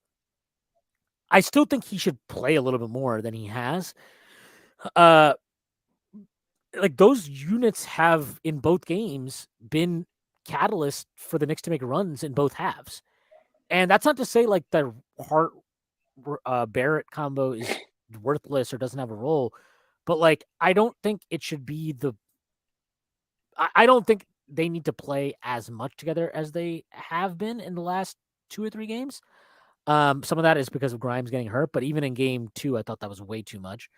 I still think he should play a little bit more than he has. Like those units have in both games been catalyst for the Knicks to make runs in both halves. And that's not to say like the Hart Barrett combo is worthless or doesn't have a role, but like I don't think it should be I don't think they need to play as much together as they have been in the last 2 or 3 games. Some of that is because of Grimes getting hurt, but even in game 2, I thought that was way too much.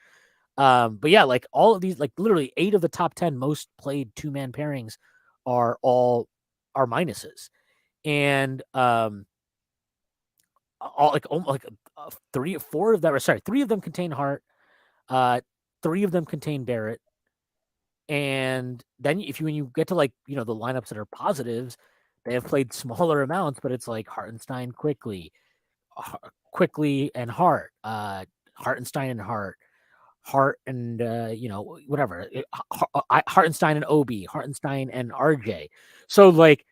But yeah, like all of these, like literally 8 of the top 10 most played 2-man pairings are minuses. And all like 3 or 4 of them, or sorry, 3 of them contain Hart, 3 of them contain Barrett. And then when you get to like, the lineups that are positives, they have played smaller amounts, but it's like Hartenstein quickly and Hart, Hartenstein and Hart and whatever, Hartenstein and Obi, Hartenstein and RJ. So like,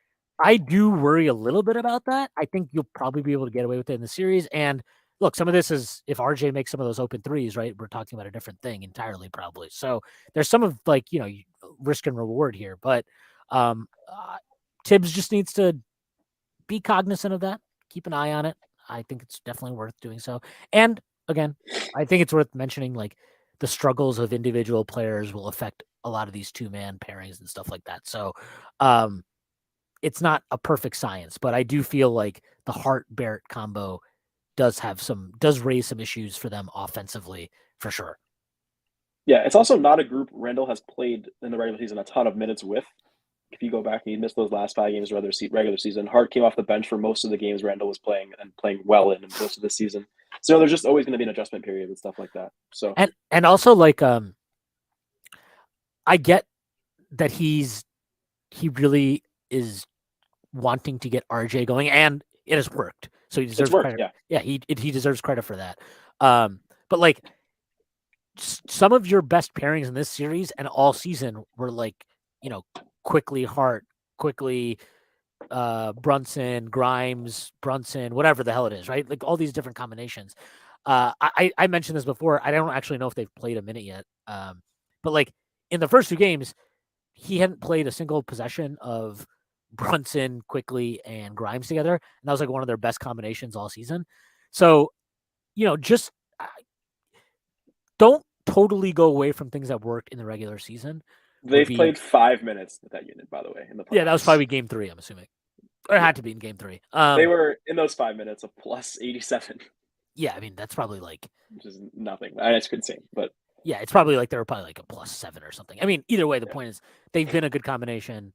I do worry a little bit about that. I think you'll probably be able to get away with it in the series. And look, some of this is if RJ makes some of those open threes, right? We're talking about a different thing entirely, probably. So there's some of like risk and reward here, but Tibbs just needs to be cognizant of that. Keep an eye on it. I think it's definitely worth doing so. And again, I think it's worth mentioning like the struggles of individual players will affect a lot of these 2-man pairings and stuff like that. So it's not a perfect science, but I do feel like the Hart Barrett combo does raise some issues for them offensively for sure. Yeah, it's also not a group Randall has played in the regular season a ton of minutes with. If you go back and you missed those last 5 games of regular season, Hart came off the bench for most of the games Randall was playing and playing well in most of the season. So there's just always going to be an adjustment period and stuff like that. So and also like I get that he really is wanting to get RJ going, and it has worked. So he deserves credit. Yeah, he deserves credit for that. But like some of your best pairings in this series and all season were like, quickly Hart, quickly Brunson, Grimes, Brunson, whatever the hell it is, right? Like all these different combinations. I mentioned this before. I don't actually know if they've played a minute yet. But like in the first 2 games, he hadn't played a single possession of Brunson, Quickly, and Grimes together. And that was like one of their best combinations all season. So, just don't totally go away from things that worked in the regular season. They've played 5 minutes with that unit, by the way, in the playoffs. Yeah, that was probably game 3, I'm assuming. Or it had to be in game 3. They were in those 5 minutes of plus 87. Yeah, I mean, that's probably like... Which is nothing. It's insane, but... Yeah, it's probably like they were probably like a plus 7 or something. I mean, either way, the point is they've been a good combination.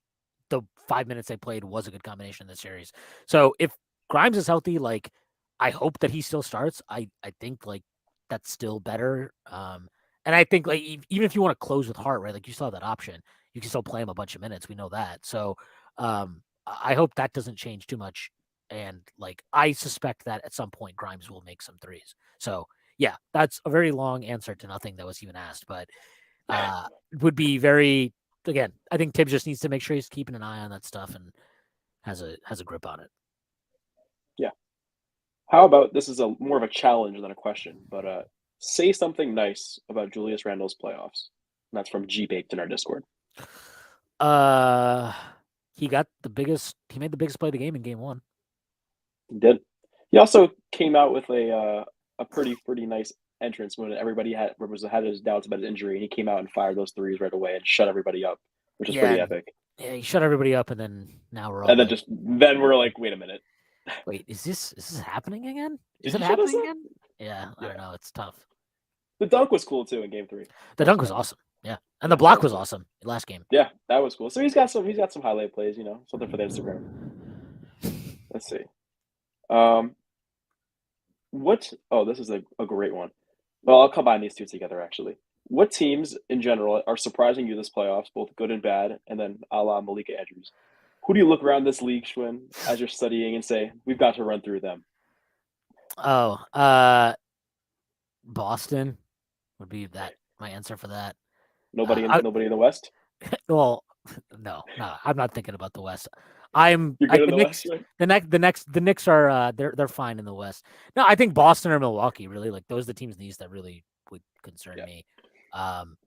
The 5 minutes they played was a good combination in this series. So if Grimes is healthy, like I hope that he still starts. I think like that's still better. And I think like even if you want to close with Hart, right? Like you still have that option. You can still play him a bunch of minutes. We know that. So I hope that doesn't change too much. And like I suspect that at some point Grimes will make some threes. So yeah, that's a very long answer to nothing that was even asked, but would be very, again, I think Tibbs just needs to make sure he's keeping an eye on that stuff and has a grip on it. Yeah. How about, this is more of a challenge than a question, but say something nice about Julius Randle's playoffs. And that's from G Baked in our Discord. He made the biggest play of the game in game 1. He did. He also came out with a pretty nice entrance when everybody had his doubts about his injury, and he came out and fired those threes right away and shut everybody up, which is pretty epic. Yeah, he shut everybody up, and then now we're all then we're like, wait a minute. Wait, is this happening again? Is it happening again? Yeah, I don't know. It's tough. The dunk was cool too in game 3. The dunk was awesome. Yeah, and the block was awesome last game. Yeah, that was cool. So he's got some highlight plays, something for the Instagram. Let's see. What? Oh, this is a great one. Well, I'll combine these two together actually. What teams in general are surprising you this playoffs, both good and bad, and then a la Malika Andrews? Who do you look around this league, Schwinn, as you're studying and say, we've got to run through them? Oh, Boston would be that my answer for that. Nobody in the West? Well, no, I'm not thinking about the West. I'm You're like good in the the West, Knicks. Schwinn? The Knicks are they're fine in the West. No, I think Boston or Milwaukee really like those are the teams in the East that really would concern Yeah. me.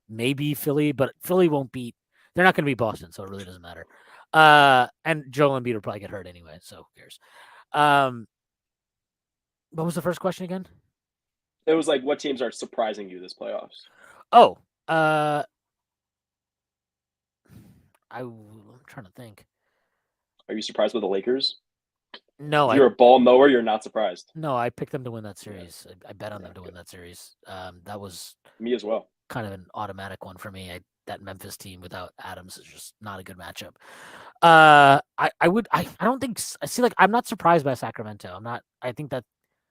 Maybe Philly, but Philly won't beat. They're not going to beat Boston, so it really doesn't matter. And Joel Embiid will probably get hurt anyway, so who cares? What was the first question again? It was like, what teams are surprising you this playoffs? Oh, I'm trying to think. Are you surprised with the Lakers? No, If you're a ball knower, you're not surprised. I picked them to win that series. I bet on them to win that series. That was Me as well. kind of an automatic one for me. That Memphis team without Adams is just not a good matchup. I don't think I see like I'm not surprised by Sacramento. I'm not. I think that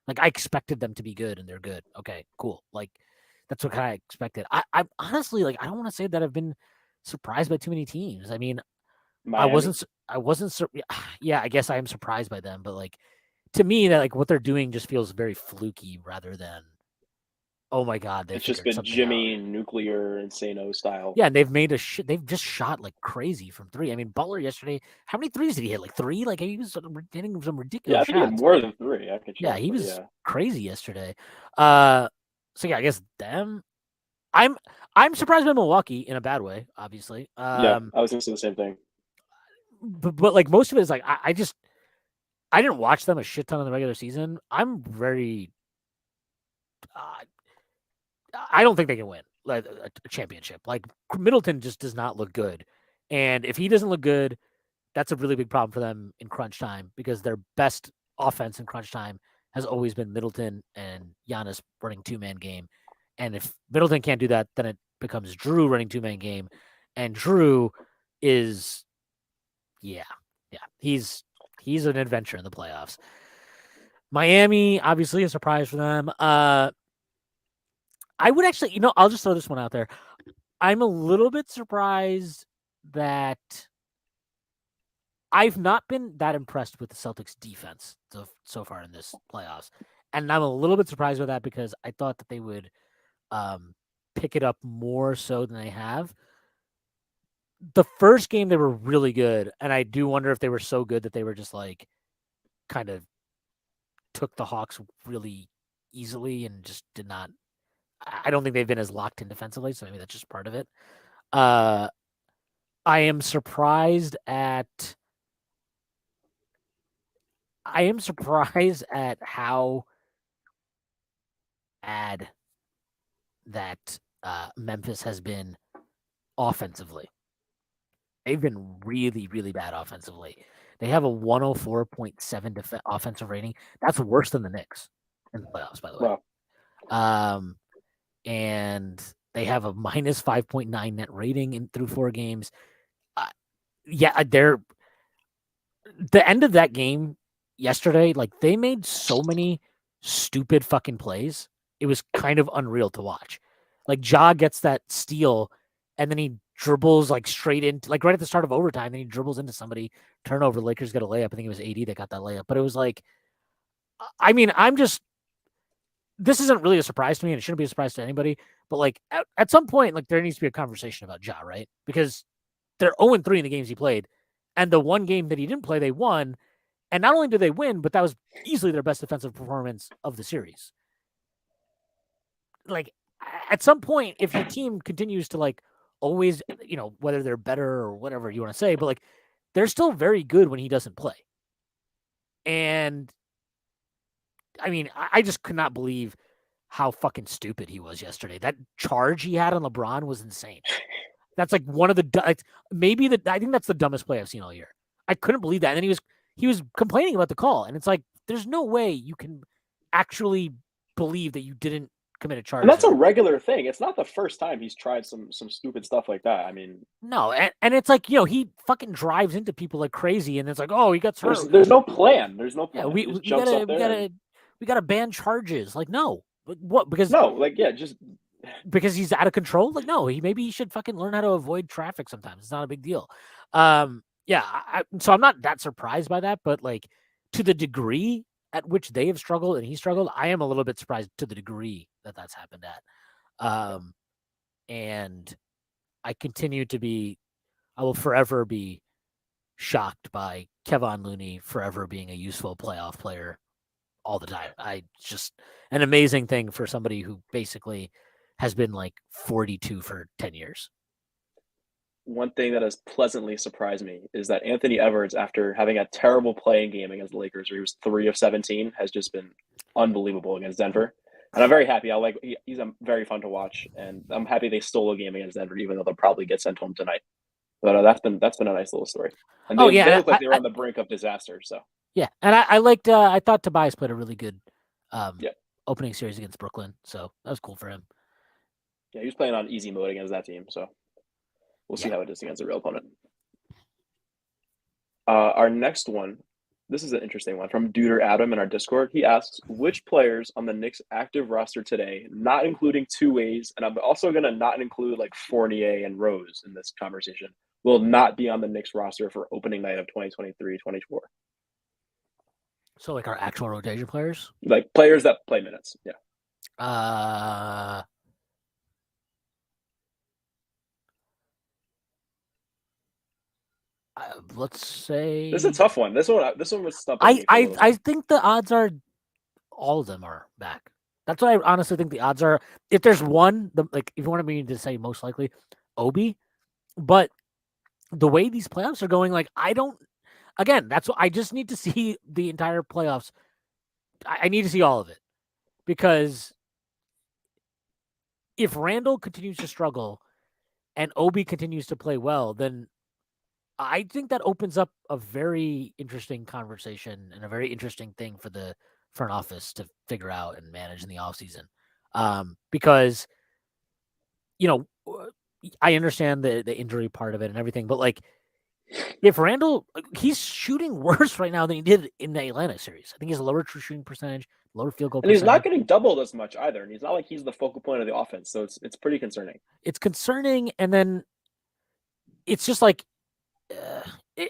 like I expected them to be good and they're good. Okay, cool. Like that's what kind of expected. I honestly like I don't want to say that I've been surprised by too many teams. I mean, Miami? I wasn't. Yeah, I guess I am surprised by them, but like to me, that like what they're doing just feels very fluky rather than, oh my god, they It's just figured been something out. Jimmy nuclear insano style. Yeah, and they've made they've just shot like crazy from three. I mean, Butler yesterday, how many threes did he hit? Like three? Like he was hitting some Yeah, ridiculous I think he had shots. more than three. I can Yeah, check, he but was yeah. crazy yesterday. So yeah, I guess them. I'm surprised by Milwaukee in a bad way, obviously. Yeah, I was gonna say the same thing. But like most of it is like I didn't watch them a shit ton in the regular season. I'm very uh, I don't think they can win like a championship. Like Middleton just does not look good, and if he doesn't look good, that's a really big problem for them in crunch time because their best offense in crunch time has always been Middleton and Giannis running 2-man game. And if Middleton can't do that, then it becomes Drew running 2-man game, and Drew is yeah he's an adventure in the playoffs. Miami obviously a surprise for them. I would actually, I'll just throw this one out there. I'm a little bit surprised that I've not been that impressed with the Celtics defense so far in this playoffs. And I'm a little bit surprised by that because I thought that they would pick it up more so than they have. The first game, they were really good. And I do wonder if they were so good that they were just like kind of took the Hawks really easily and just did not. I don't think they've been as locked in defensively, so maybe that's just part of it. I am surprised at how bad that Memphis has been offensively. They've been really, really bad offensively. They have a 104.7 offensive rating. That's worse than the Knicks in the playoffs, by the way. Wow. And they have a minus 5.9 net rating through 4 games. The end of that game yesterday, like they made so many stupid fucking plays. It was kind of unreal to watch. Like Ja gets that steal and then he dribbles like straight into like right at the start of overtime. Then he dribbles into somebody, turnover. The Lakers got a layup. I think it was AD that got that layup. But it was like, I mean, this isn't really a surprise to me and it shouldn't be a surprise to anybody. But like at some point, like there needs to be a conversation about Ja, right? Because they're 0-3 in the games he played. And the one game that he didn't play, they won. And not only did they win, but that was easily their best defensive performance of the series. Like at some point, if your team continues to like always, whether they're better or whatever you want to say, but like they're still very good when he doesn't play. And I mean, I just could not believe how fucking stupid he was yesterday. That charge he had on LeBron was insane. That's like one of the I think that's the dumbest play I've seen all year. I couldn't believe that. And then he was complaining about the call, and it's like there's no way you can actually believe that you didn't commit a charge. And that's a regular thing. It's not the first time he's tried some stupid stuff like that. I mean, no, and it's like he fucking drives into people like crazy, and it's like, oh, he got hurt. There's no plan. There's no plan. Yeah, we we got to ban charges. Like, no. Like, what? Because just he's out of control? Like, no, maybe he should fucking learn how to avoid traffic sometimes. It's not a big deal. So I'm not that surprised by that, but like to the degree at which they have struggled and he struggled, I am a little bit surprised to the degree that that's happened at. And I will forever be shocked by Kevon Looney forever being a useful playoff player all the time. Just an amazing thing for somebody who basically has been like 42 for 10 years. One thing that has pleasantly surprised me is that Anthony Edwards, after having a terrible playing game against the Lakers, where he was 3 of 17, has just been unbelievable against Denver. And I'm very happy. He's very fun to watch, and I'm happy they stole a game against Denver, even though they'll probably get sent home tonight. But that's been a nice little story. And they look like they were on the brink of disaster. So yeah, and I thought Tobias played a really good opening series against Brooklyn, so that was cool for him. Yeah, he was playing on easy mode against that team, so we'll see how it is against a real opponent. Our next one, this is an interesting one from Duder Adam in our Discord. He asks, which players on the Knicks active roster today, not including two-ways, and I'm also going to not include like Fournier and Rose in this conversation, will not be on the Knicks roster for opening night of 2023-24? So like our actual rotation players? Like players that play minutes, yeah. Let's say this is a tough one. This one was stumping me. I think the odds are all of them are back. That's what I honestly think the odds are. If there's one, if you wanted me to say most likely, Obi, but the way these playoffs are going, like that's what I just need to see the entire playoffs. I need to see all of it, because if Randall continues to struggle and Obi continues to play well, then I think that opens up a very interesting conversation and a very interesting thing for the front office to figure out and manage in the offseason. Because, I understand the injury part of it and everything, but like, if Randall, he's shooting worse right now than he did in the Atlanta series. I think he has a lower true shooting percentage, lower field goal percentage. And he's not getting doubled as much either. And he's not like he's the focal point of the offense. So it's pretty concerning. It's concerning. And then it's just like,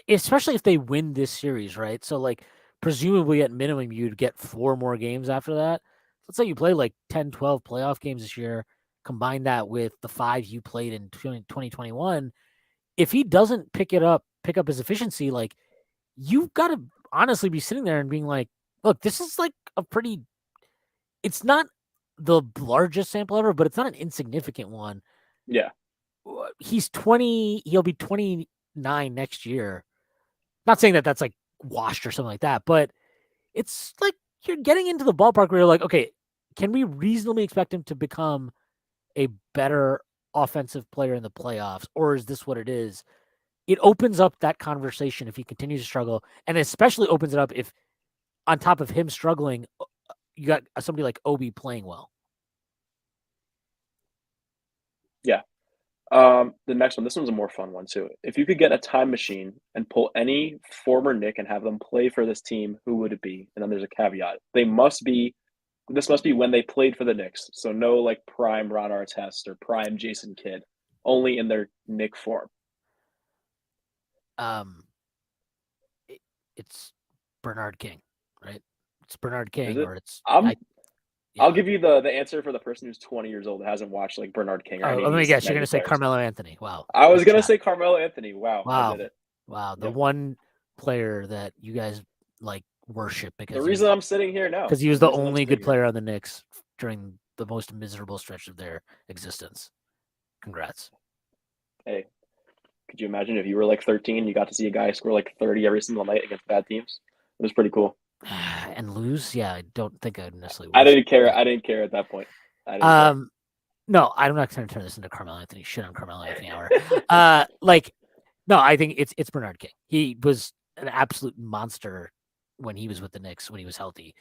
especially if they win this series, right? So like presumably at minimum you'd get 4 more games after that. Let's say you play like 10, 12 playoff games this year, combine that with the 5 you played in 2021. If he doesn't pick up his efficiency, like you've got to honestly be sitting there and being like, look, this is like it's not the largest sample ever, but it's not an insignificant one. Yeah. He's 20, he'll be 29 next year. Not saying that that's like washed or something like that, but it's like you're getting into the ballpark where you're like, okay, can we reasonably expect him to become a better offensive player in the playoffs, or is this what it is? It opens up that conversation if he continues to struggle, and especially opens it up if, on top of him struggling, you got somebody like Obi playing well. Yeah. The next one, this one's a more fun one too. If you could get a time machine and pull any former Knick and have them play for this team, who would it be? And then there's a caveat. This must be when they played for the Knicks. So no like prime Ron Artest or prime Jason Kidd, only in their Knick form. It's Bernard King, right? It's Bernard King, or it's I'll give you the answer for the person who's 20 years old that hasn't watched like Bernard King. Or let me guess. You're going to say Carmelo Anthony. Wow. I was going to say Carmelo Anthony. Wow. I did it. Wow. The one player that you guys like worship because the reason I'm sitting here now, because he was the only good player on the Knicks during the most miserable stretch of their existence. Congrats. Hey, could you imagine if you were like 13, you got to see a guy score like 30 every single night against bad teams? It was pretty cool. And lose? Yeah, I don't think I'd necessarily. I didn't care. I didn't care at that point. No, I'm not going to turn this into Carmelo Anthony shit on Carmelo Anthony hour. No, I think it's Bernard King. He was an absolute monster when he was with the Knicks, when he was healthy.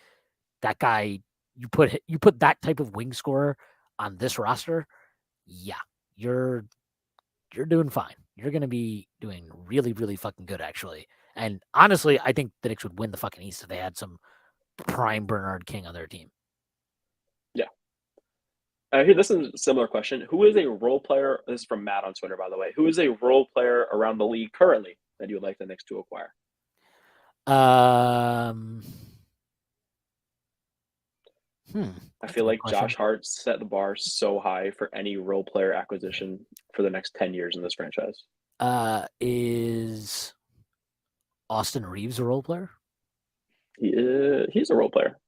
That guy, you put that type of wing scorer on this roster, yeah, you're doing fine. You're going to be doing really, really fucking good, actually. And honestly, I think the Knicks would win the fucking East if they had some prime Bernard King on their team. Yeah. Here, this is a similar question. Who is a role player? This is from Matt on Twitter, by the way. Who is a role player around the league currently that you would like the Knicks to acquire? I feel like Josh Hart set the bar so high for any role player acquisition for the next 10 years in this franchise. Is Austin Reeves a role player? He's a role player.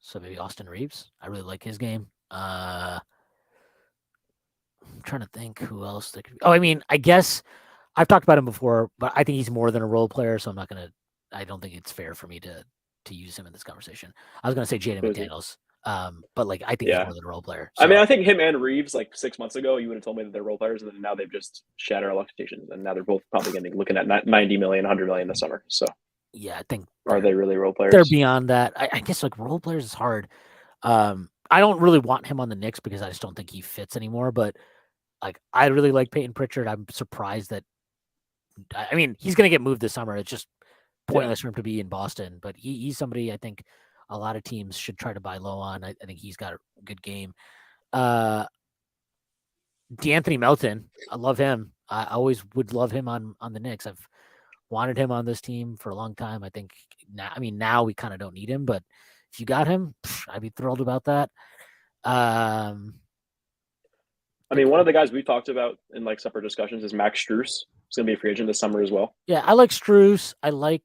So maybe Austin Reeves. I really like his game. I'm trying to think who else that could be. Oh, I mean, I guess I've talked about him before, but I think he's more than a role player, so I don't think it's fair for me to use him in this conversation. I was gonna say Jaden McDaniels. But like I think he's more than a role player. So. I mean, I think him and Reeves, like 6 months ago, you would have told me that they're role players, and then now they've just shattered our expectations, and now they're both probably going to be looking at 90 million, 100 million this summer. So yeah, I think are they really role players? They're beyond that. I guess like role players is hard. I don't really want him on the Knicks because I just don't think he fits anymore. But like I really like Peyton Pritchard. I'm surprised that I mean he's going to get moved this summer. It's just pointless for him to be in Boston. But he's somebody I think a lot of teams should try to buy low on. I think he's got a good game. DeAnthony Melton, I love him. I always would love him on the Knicks. I've wanted him on this team for a long time. I think now we kind of don't need him, but if you got him, I'd be thrilled about that. I mean, one of the guys we talked about in like separate discussions is Max Strus. He's going to be a free agent this summer as well. Yeah, I like Strus. I like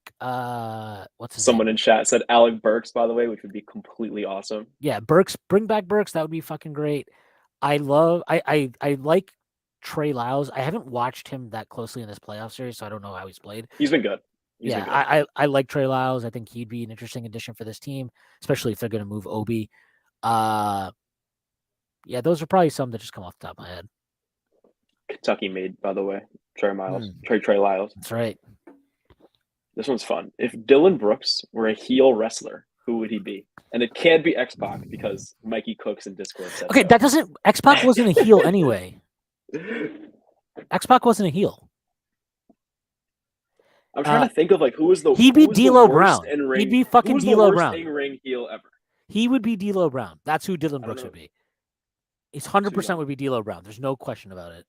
what's his Someone name? in chat said Alec Burks, by the way, which would be completely awesome. Yeah, Burks. Bring back Burks. That would be fucking great. I like Trey Lyles. I haven't watched him that closely in this playoff series, so I don't know how he's played. He's been good. I like Trey Lyles. I think he'd be an interesting addition for this team, especially if they're going to move Obi. Yeah, those are probably some that just come off the top of my head. Kentucky made, by the way, Trey Lyles. That's right. This one's fun. If Dylan Brooks were a heel wrestler, who would he be? And it can't be X-Pac because Mikey Cooks in Discord said okay, so. that doesn't – X-Pac wasn't a heel anyway. X-Pac wasn't a heel. I'm trying to think of like who was the he'd be D'Lo Brown. He'd be fucking D'Lo Brown. In-ring heel ever. He would be D'Lo Brown. That's who Dylan Brooks would be. He's 100% would be D'Lo Brown. There's no question about it.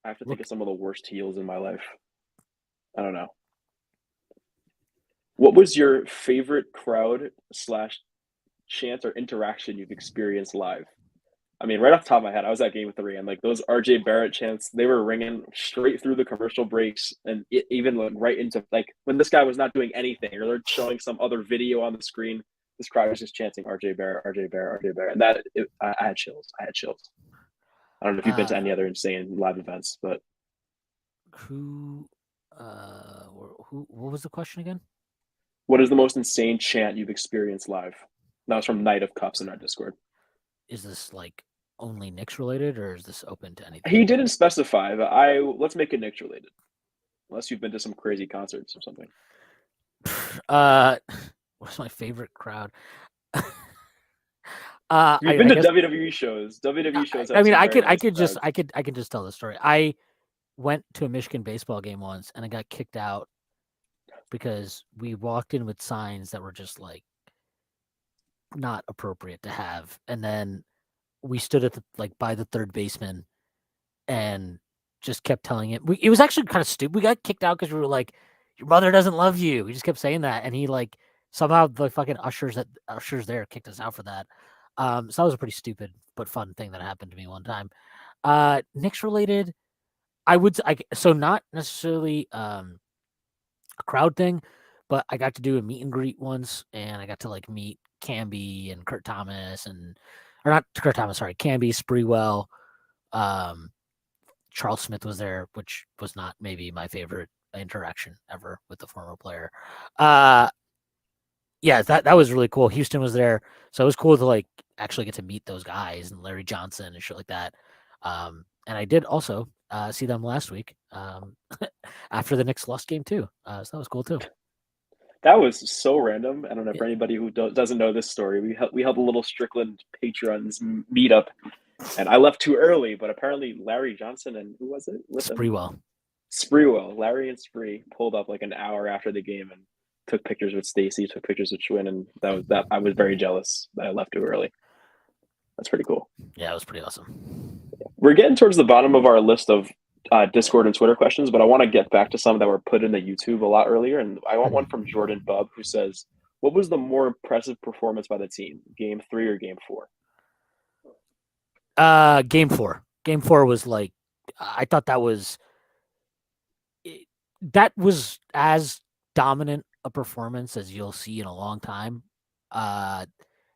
I have to think of some of the worst heels in my life. I don't know. What was your favorite crowd / chant or interaction you've experienced live? I mean, right off the top of my head, I was at Game 3, and like those RJ Barrett chants, they were ringing straight through the commercial breaks, and even like right into like when this guy was not doing anything, or they're showing some other video on the screen. This crowd was just chanting RJ Barrett, RJ Barrett, RJ Barrett, and I had chills. I don't know if you've been to any other insane live events, but what was the question again? What is the most insane chant you've experienced live? That was from Night of Cups in our Discord. Is this like only Knicks related, or is this open to anything? He didn't specify, but let's make it Knicks related. Unless you've been to some crazy concerts or something. What's my favorite crowd? You've been to WWE shows. WWE shows. I mean, I can just tell the story. I went to a Michigan baseball game once, and I got kicked out because we walked in with signs that were just like not appropriate to have, and then we stood at by the third baseman and just kept telling it. It was actually kind of stupid. We got kicked out because we were like, "Your mother doesn't love you." We just kept saying that, and he like somehow the fucking ushers there kicked us out for that. So that was a pretty stupid but fun thing that happened to me one time. Knicks related, so not necessarily a crowd thing, but I got to do a meet and greet once, and I got to like meet Camby and Kurt Thomas Camby, Sprewell, Charles Smith was there, which was not maybe my favorite interaction ever with the former player. Yeah, that was really cool. Houston was there, so it was cool to like actually get to meet those guys and Larry Johnson and shit like that. And I did also see them last week after the Knicks lost game 2. So that was cool too. That was so random. I don't know for anybody who doesn't know this story. We held a little Strickland Patreons meetup, and I left too early. But apparently Larry Johnson and who was it? Sprewell, Larry and Spree pulled up like an hour after the game and took pictures with Stacy, took pictures with Schwinn, and that. I was very jealous that I left too early. That's pretty cool. Yeah, it was pretty awesome. We're getting towards the bottom of our list of Discord and Twitter questions, but I want to get back to some that were put in the YouTube a lot earlier. And I want one from Jordan Bubb, who says, what was the more impressive performance by the team, Game 3 or Game 4? Game 4. Game 4 was like, I thought that was as dominant a performance as you'll see in a long time.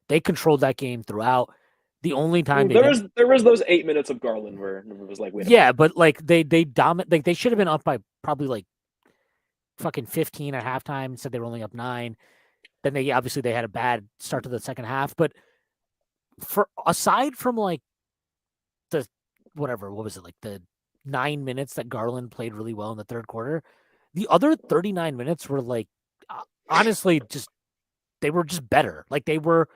They controlled that game throughout. The only time there was those 8 minutes of Garland where it was like, wait a minute. But like they dominate. Like they should have been up by probably like fucking 15 at halftime. Said they were only up 9. Then they had a bad start to the second half. But aside from like the what was it, like the 9 minutes that Garland played really well in the third quarter, the other 39 minutes were like honestly they were just better. Like they were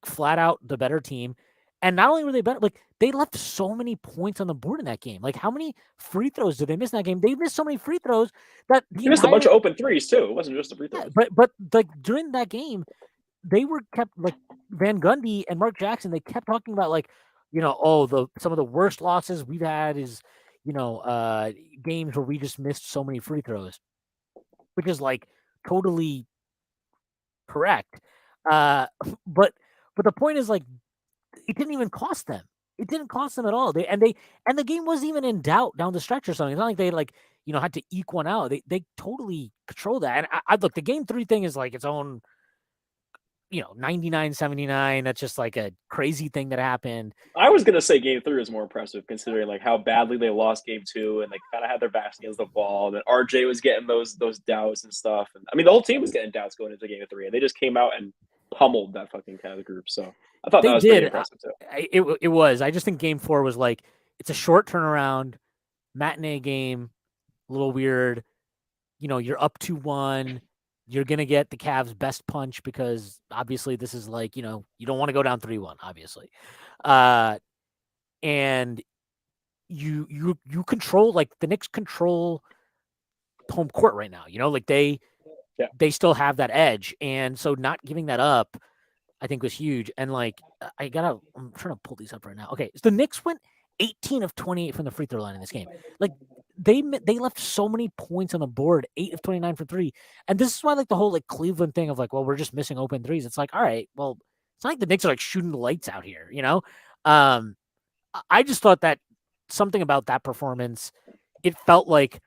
flat out the better team. And not only were they better, like they left so many points on the board in that game. Like how many free throws did they miss in that game? They missed so many free throws that they missed a bunch of open threes too. It wasn't just the free throws. Yeah, but like during that game, they were kept like Van Gundy and Mark Jackson. They kept talking about like, some of the worst losses we've had is, games where we just missed so many free throws, which is like totally correct. But the point is like, it didn't even cost them. It didn't cost them at all. And the game wasn't even in doubt down the stretch or something. It's not like they had to eke one out. They totally control that. And I look, the Game 3 thing is like its own, 99-79. That's just like a crazy thing that happened. I was gonna say Game 3 was more impressive considering like how badly they lost Game 2 and they kind of had their backs against the wall. And then RJ was getting those doubts and stuff. And I mean, the whole team was getting doubts going into Game 3, and they just came out and pummeled that fucking kind of group. So I thought that was pretty impressive too. It was. I just think Game 4 was like, it's a short turnaround, matinee game, a little weird. You're up 2-1. You're going to get the Cavs' best punch because obviously this is like, you don't want to go down 3-1, obviously. And you control, like the Knicks control home court right now. Like they still have that edge. And so not giving that up, I think, was huge. And like, I'm trying to pull these up right now. Okay. So the Knicks went 18 of 28 from the free throw line in this game. Like they left so many points on the board, 8 of 29 for 3. And this is why like the whole like Cleveland thing of like, well, we're just missing open threes. It's like, all right, well, it's not like the Knicks are like shooting the lights out here, I just thought that something about that performance, it felt like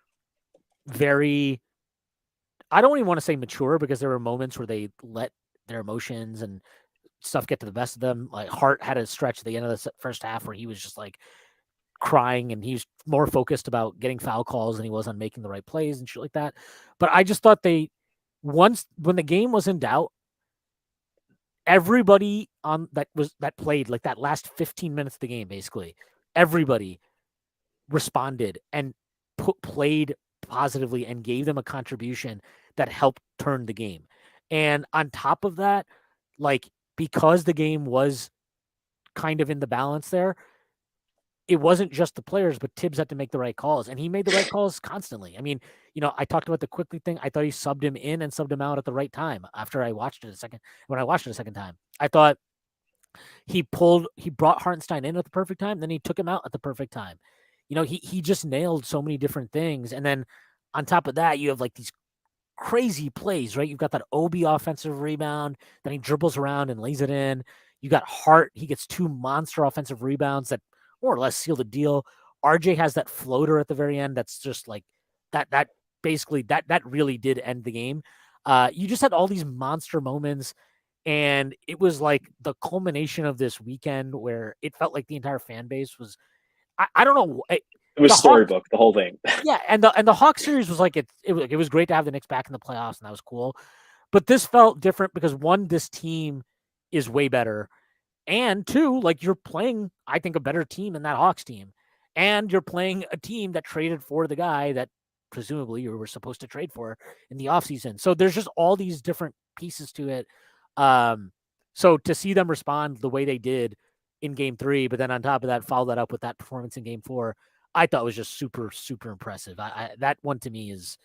very, I don't even want to say mature, because there were moments where they let their emotions and stuff get to the best of them. Like Hart had a stretch at the end of the first half where he was just like crying, and he was more focused about getting foul calls than he was on making the right plays and shit like that. But I just thought when the game was in doubt, everybody that played like that last 15 minutes of the game, basically everybody responded and played positively and gave them a contribution that helped turn the game. And on top of that, like, because the game was kind of in the balance there, it wasn't just the players, but Tibbs had to make the right calls, and he made the right calls constantly. I mean, I talked about the Quickly thing. I thought he subbed him in and subbed him out at the right time. When I watched it a second time, I thought he brought Hartenstein in at the perfect time, then he took him out at the perfect time. He just nailed so many different things. And then on top of that, you have like these crazy plays, right? You've got that Obi offensive rebound, then he dribbles around and lays it in. You got Hart, he gets 2 monster offensive rebounds that more or less seal the deal. RJ has that floater at the very end that's just like that basically that really did end the game. You just had all these monster moments, and it was like the culmination of this weekend where it felt like the entire fan base was, I don't know. It was storybook, the whole thing. Yeah, and the Hawks series was like it was great to have the Knicks back in the playoffs, and that was cool. But this felt different because, one, this team is way better, and 2, like, you're playing, I think, a better team than that Hawks team, and you're playing a team that traded for the guy that presumably you were supposed to trade for in the offseason. So there's just all these different pieces to it. So to see them respond the way they did in Game 3, but then on top of that, follow that up with that performance in Game 4, I thought was just super, super impressive. That one to me is,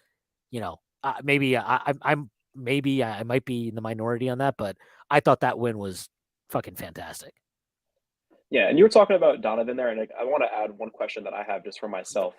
maybe I'm maybe I might be in the minority on that, but I thought that win was fucking fantastic. Yeah, and you were talking about Donovan there, and I want to add one question that I have just for myself.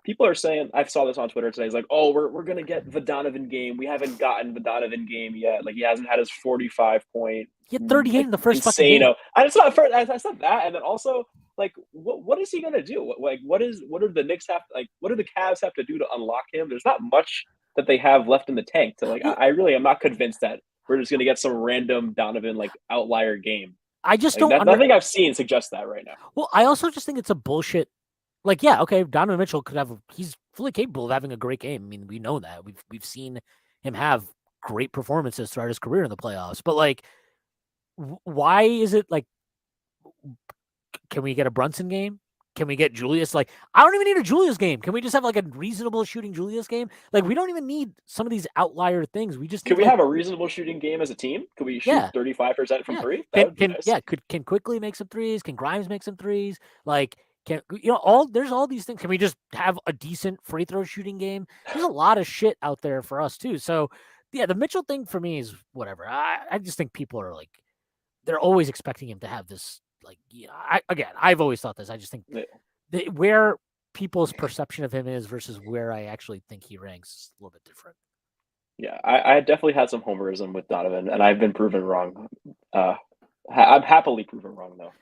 People are saying, I saw this on Twitter today. It's like, oh, we're gonna get the Donovan game. We haven't gotten the Donovan game yet. Like he hasn't had his 45-point, He had 38 in the first fucking insane. game. I just not first. I said that, and then also like, what is he gonna do? What do the Knicks have? Like, what do the Cavs have to do to unlock him? There's not much that they have left in the tank. To like, I really am not convinced that we're just gonna get some random Donovan like outlier game. I just Like don't nothing I've seen suggests that right now. Well, I also just think it's a bullshit. Like, yeah, okay, Donovan Mitchell he's fully capable of having a great game. I mean, we know that. We've seen him have great performances throughout his career in the playoffs. But like, why is it like, can we get a Brunson game? Can we get Julius? Like, I don't even need a Julius game. Can we just have like a reasonable shooting Julius game? Like, we don't even need some of these outlier things. We just Can need, we like, have a reasonable shooting game as a team? Could we shoot yeah, 35% from yeah. three? That would be nice. Can Quickly make some threes? Can Grimes make some threes? Like, there's all these things. Can we just have a decent free throw shooting game? There's a lot of shit out there for us too. So yeah, the Mitchell thing for me is whatever. I just think people are like, they're always expecting him to have this. Like, I've always thought this. I just think Yeah. where people's perception of him is versus where I actually think he ranks is a little bit different. Yeah, I definitely had some homerism with Donovan, and I've been proven wrong. I'm happily proven wrong, though.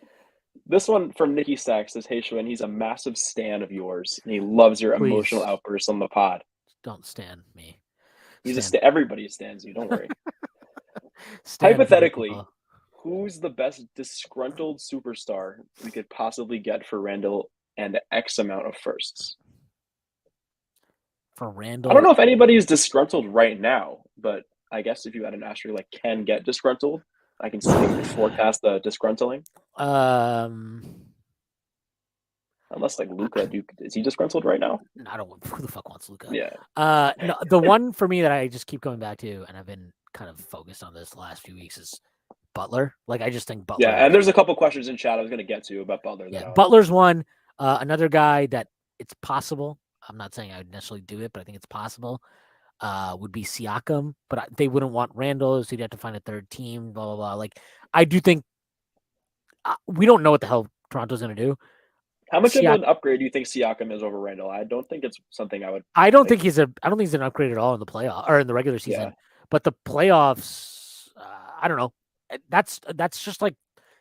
This one from Nikki Sachs says, "Hey, Schwinn, he's a massive stan of yours, and he loves your emotional Please outbursts on the pod. don't stand me. Everybody stands you. Don't worry." Stan Hypothetically, basketball. who's the best disgruntled superstar we could possibly get for Randall and X amount of firsts? For Randall, I don't know if anybody is disgruntled right now, but I guess if you had an asterisk like can get disgruntled, I can forecast the disgruntling. Unless like Luca, is he disgruntled right now? I don't. Who the fuck wants Luca? Yeah. No, the one for me that I just keep coming back to, and I've been kind of focused on this the last few weeks, is Butler. Like, I just think Butler. Yeah, and there's a couple questions in chat I was going to get to about Butler. Yeah, Butler's one. Another guy that it's possible. I'm not saying I would necessarily do it, but I think it's possible. Would be Siakam, but they wouldn't want Randall, so you'd have to find a third team. Blah blah blah. Like, I do think we don't know what the hell Toronto's going to do. How much of an upgrade do you think Siakam is over Randall? I don't think it's something I would. I don't think he's an upgrade at all in the playoff or in the regular season. Yeah. But the playoffs, I don't know. That's just like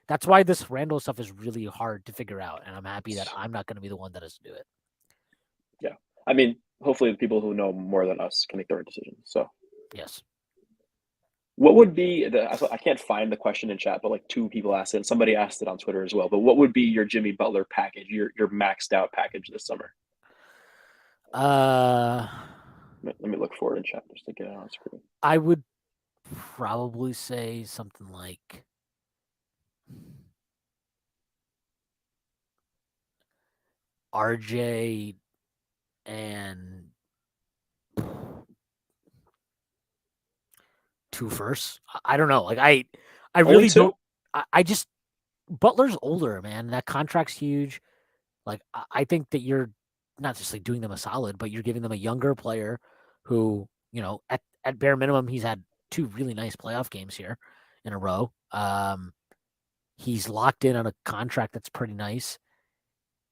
that's why this Randall stuff is really hard to figure out, and I'm happy that I'm not going to be the one that has to do it. Yeah, I mean, hopefully the people who know more than us can make the right decision. So yes. What would be I can't find the question in chat, but like two people asked it, and somebody asked it on Twitter as well. But what would be your Jimmy Butler package, your maxed out package this summer? Let me look for it in chat just to get it on screen. I would probably say something like RJ and 2 firsts. I don't know. Like I really don't. I just Butler's older, man. That contract's huge. Like I think that you're not just like doing them a solid, but you're giving them a younger player who, at bare minimum, he's had 2 really nice playoff games here in a row. He's locked in on a contract that's pretty nice.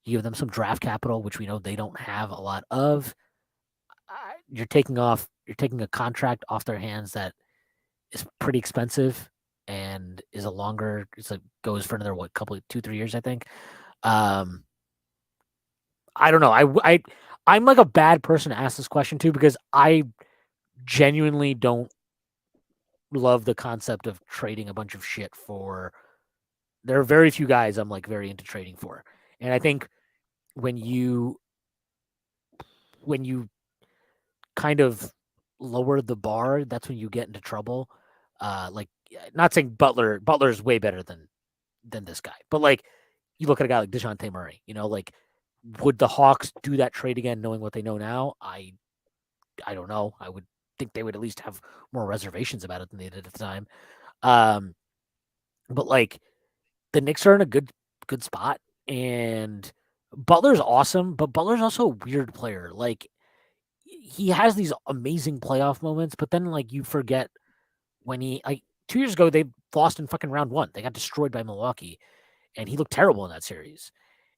You give them some draft capital, which we know they don't have a lot of. You're taking a contract off their hands that is pretty expensive and is a longer. Goes for another 2-3 years, I think. I don't know. I'm like a bad person to ask this question to because I genuinely don't love the concept of trading a bunch of shit for. There are very few guys I'm like very into trading for, and I think when you kind of lower the bar, that's when you get into trouble. Like, not saying Butler's way better than this guy, but like you look at a guy like DeJounte Murray, like would the Hawks do that trade again knowing what they know now? I don't know. I would think they would at least have more reservations about it than they did at the time. But like the Knicks are in a good spot, and Butler's awesome, but Butler's also a weird player. Like he has these amazing playoff moments, but then like you forget when he like 2 years ago they lost in fucking round 1. They got destroyed by Milwaukee, and he looked terrible in that series.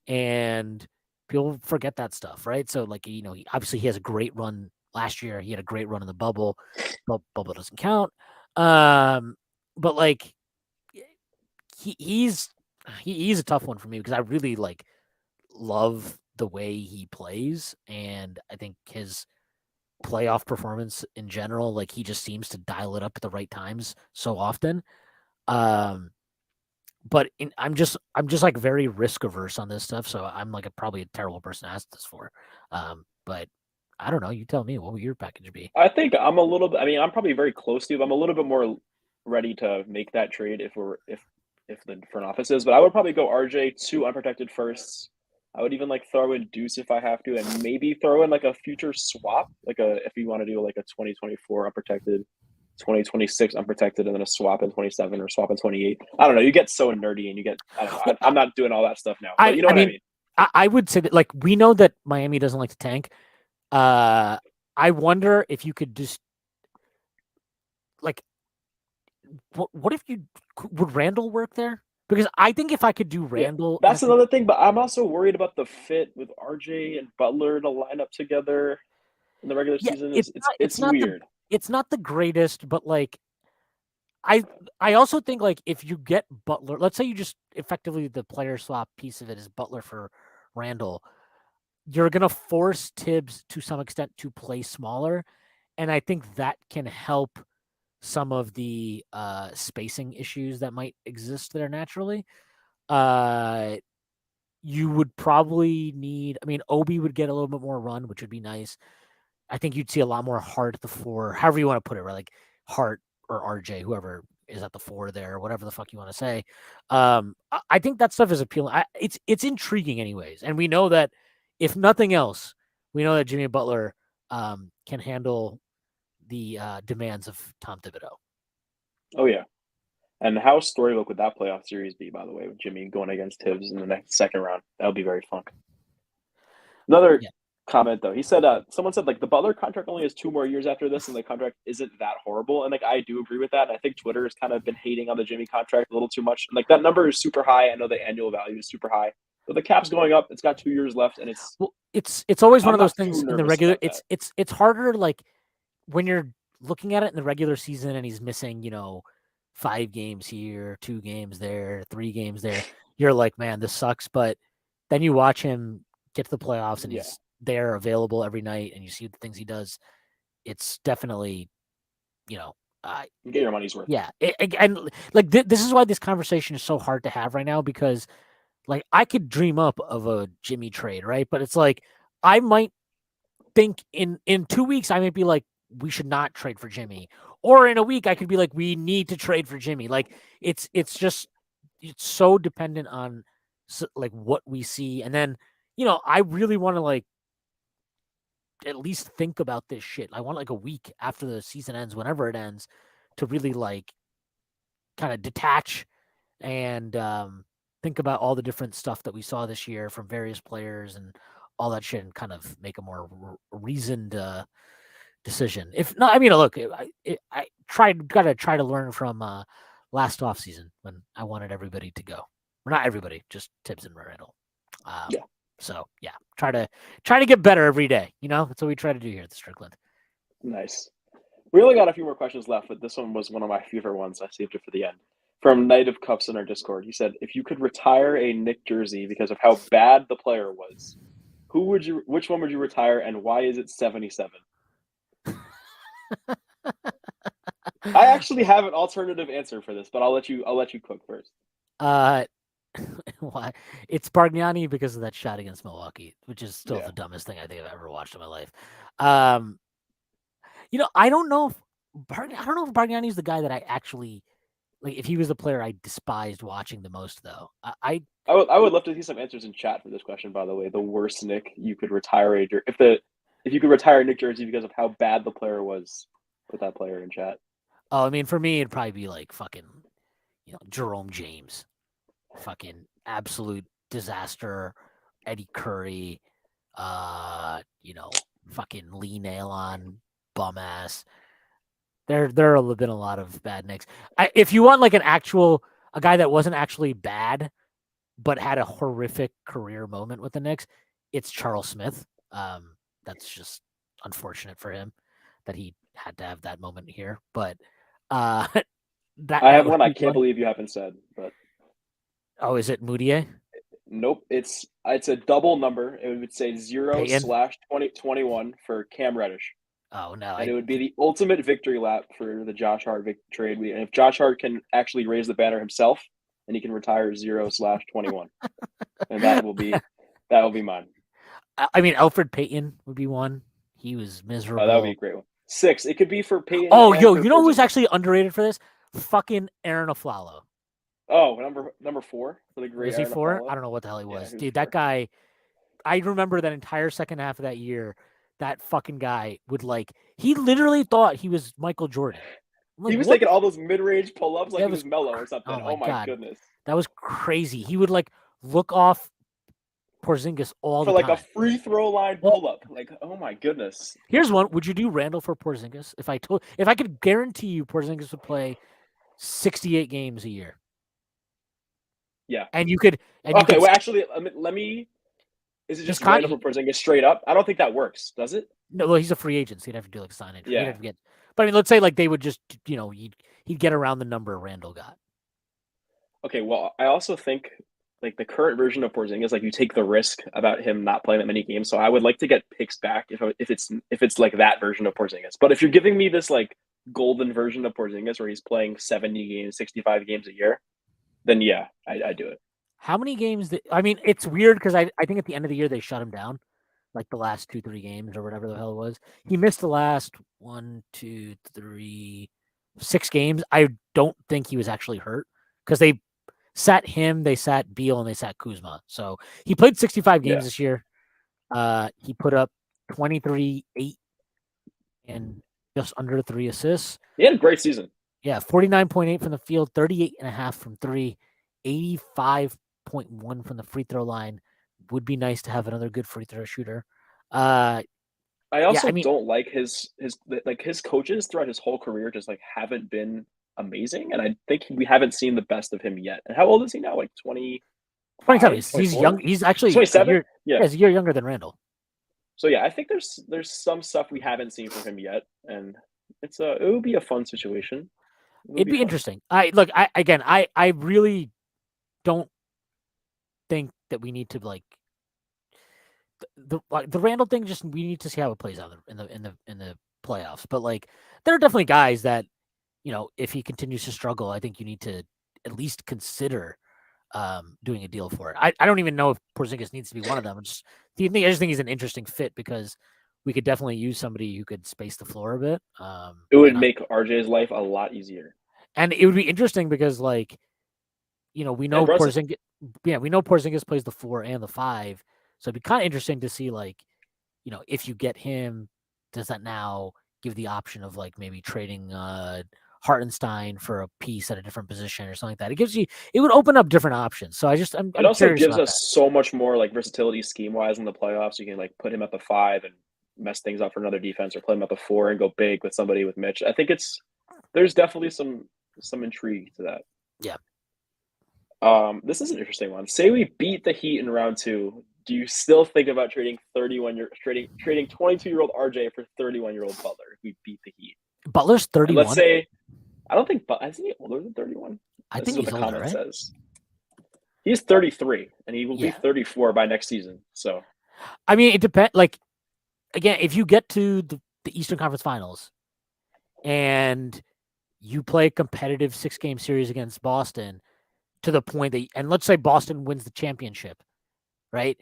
And people forget that stuff, right? So like obviously he has a great run last year. He had a great run in the bubble. Bubble doesn't count. But like he's he's a tough one for me because I really like love the way he plays, and I think his playoff performance in general, like he just seems to dial it up at the right times so often. Um, I'm just like very risk averse on this stuff, so I'm like probably a terrible person to ask this for. But I don't know. You tell me. What would your package be? I think I'm a little bit. I mean, I'm probably very close to you. But I'm a little bit more ready to make that trade if the front office is. But I would probably go RJ 2 unprotected firsts. I would even like throw in Deuce if I have to, and maybe throw in like a future swap, like a if you want to do like a 2024 unprotected, 2026 unprotected, and then a swap in 27 or swap in 28. I don't know. You get so nerdy, and you get I don't know. Well, I'm not doing all that stuff now, but I you know I what I mean, mean. I would say that like we know that Miami doesn't like to tank. Uh, I wonder if you could just like what if you would Randall work there? Because I think if I could do Yeah, Randall in a that's another thing. But I'm also worried about the fit with RJ and Butler to line up together in the regular yeah, season. it's It's weird. it's not the greatest, but like I I also think like if you get Butler, let's say you just effectively the player swap piece of it is Butler for Randall, you're gonna force Tibbs to some extent to play smaller, and I think that can help some of the spacing issues that might exist there naturally. Uh, you would probably need. I mean, Obi would get a little bit more run, which would be nice. I think you'd see a lot more Hart at the 4, however you want to put it, right? Like Hart or RJ, whoever is at the 4 there, whatever the fuck you want to say. I think that stuff is appealing. It's intriguing, anyways, and we know that if nothing else, we know that Jimmy Butler can handle the demands of Tom Thibodeau. Oh yeah. And how storybook would that playoff series be, by the way, with Jimmy going against Tibbs in the next second round? That would be very fun. Another Yeah, comment though, he said someone said like the Butler contract only has 2 more years after this, and the contract isn't that horrible. And like I do agree with that. And I think Twitter has kind of been hating on the Jimmy contract a little too much. And like that number is super high. I know the annual value is super high, but the cap's going up. It's got 2 years left, and well, it's always one I'm of those not things too in the nervous regular. about that. It's harder like when you're looking at it in the regular season and he's missing, 5 games here, 2 games there, 3 games there. You're like, man, this sucks. But then you watch him get to the playoffs and Yeah, he's there available every night and you see the things he does. It's definitely, you know, I you get your money's worth. yeah. And like this is why this conversation is so hard to have right now because like I could dream up of a Jimmy trade, right? But it's like I might think in 2 weeks I might be like we should not trade for Jimmy, or in a week I could be like we need to trade for Jimmy. Like it's just it's so dependent on like what we see, and then I really want to like at least think about this shit. I want like a week after the season ends, whenever it ends, to really like kind of detach and think about all the different stuff that we saw this year from various players and all that shit, and kind of make a more reasoned decision. If not, I mean, look, I gotta try to learn from last off season when I wanted everybody to go, or not everybody, just Tibbs and Randall. Yeah, So yeah, try to get better every day. That's what we try to do here at the Strickland. nice. We only got a few more questions left, but this one was one of my favorite ones. I saved it for the end. From Knight of Cups in our Discord, he said, "If you could retire a Nick jersey because of how bad the player was, who would you? Which one would you retire, and why is it 77?" I actually have an alternative answer for this, but I'll let you cook first. uh, why? It's Bargnani because of that shot against Milwaukee, which is still Yeah. the dumbest thing I think I've ever watched in my life. Um, I don't know if I don't know if Bargnani's the guy that I actually like. If he was the player I despised watching the most, though, I would love to see some answers in chat for this question. By the way, the worst Nick you could retire if you could retire a Nick jersey because of how bad the player was, put that player in chat. oh, I mean, for me, it'd probably be like fucking, Jerome James, fucking absolute disaster. Eddie Curry, fucking Lee Nail on bum ass. There have been a lot of bad Knicks. If you want like a guy that wasn't actually bad, but had a horrific career moment with the Knicks, it's Charles Smith. That's just unfortunate for him that he had to have that moment here. But that I have would one I be can't one. believe you haven't said, but Oh, is it Moutier? nope. It's a double number. It would say 0 Payton? / 2021 for Cam Reddish. Oh no, And it would be the ultimate victory lap for the Josh Hart trade. And if Josh Hart can actually raise the banner himself, then he can retire 0 / 21, and that will be mine. I mean, Alfred Payton would be one. He was Oh, that would be a miserable. great one. 6. It could be for Payton. Oh, and for you know who's Porzingis. actually underrated for this? Fucking Aaron Aflalo. Oh, number 4 for the great. Was he Aaron 4? Aflalo? I don't know what the hell he was. Yeah, Dude, that guy, I remember that entire second half of that year, that fucking guy would he literally thought he was Michael Jordan. He was what? taking all those mid-range pull-ups like That he was Melo or something. Oh my God. Goodness. That was crazy. He would look off Porzingis all For the time. a free throw line pull-up. Oh my goodness. Here's one. Would you do Randall for Porzingis? If I could guarantee you Porzingis would play 68 games a year. Yeah. And you could Okay, well actually let me is it just Randall for Porzingis straight up? I don't think that works, does it? No, well, he's a free agent, so he'd have to do a signage. Yeah. He'd have to get, but I mean, let's say they would just, he'd get around the number Randall got. Okay, well, I also think the current version of Porzingis, you take the risk about him not playing that many games. So I would like to get picks back if it's like that version of Porzingis. But if you're giving me this golden version of Porzingis where he's playing 70 games, 65 games a year, then yeah, I do it. How many games? I mean, it's weird because I think at the end of the year they shut him down, the last 2-3 games or whatever the hell it was. He missed the last 1, 2, 3, 6 games. I don't think he was actually hurt because they sat him, they sat Beal, and they sat Kuzma. So he played 65 games this year. He put up 23, 8, and just under 3 assists. He had a great season. Yeah, 49.8 from the field, 38.5 from 3, 85.1 from the free throw line. Would be nice to have another good free throw shooter. I also don't like his coaches throughout his whole career just haven't been amazing, and I think we haven't seen the best of him yet. And how old is he now? 20. 27. He's young. He's actually 27. Yeah, he's a year younger than Randall. So yeah, I think there's some stuff we haven't seen from him yet, and it would be a fun situation. It'd be interesting. I really don't think that we need to the Randall thing. Just we need to see how it plays out in the playoffs. But there are definitely guys that if he continues to struggle, I think you need to at least consider doing a deal for it. I don't even know if Porzingis needs to be one of them. I just think he's an interesting fit because we could definitely use somebody who could space the floor a bit. It would make RJ's life a lot easier. And it would be interesting because we know Porzingis. Yeah, we know Porzingis plays the 4 and the 5, so it'd be kind of interesting to see if you get him, does that now give the option of maybe trading Hartenstein for a piece at a different position or something like that? It would open up different options. So it also gives us so much more versatility scheme wise in the playoffs. You can put him at the 5 and mess things up for another defense, or play him at the 4 and go big with somebody with Mitch. I think there's definitely some intrigue to that. Yeah. This is an interesting one. Say we beat the Heat in round 2. Do you still think about trading 22-year-old RJ for 31-year-old Butler if we beat the Heat? Butler's 31. And let's say, I don't think isn't he older than 31? I think he's older, right? Says. He's 33, and he will be 34 by next season. So, I mean, it depends. Again, if you get to the Eastern Conference Finals and you play a competitive 6-game series against Boston to the point that, and let's say Boston wins the championship, right?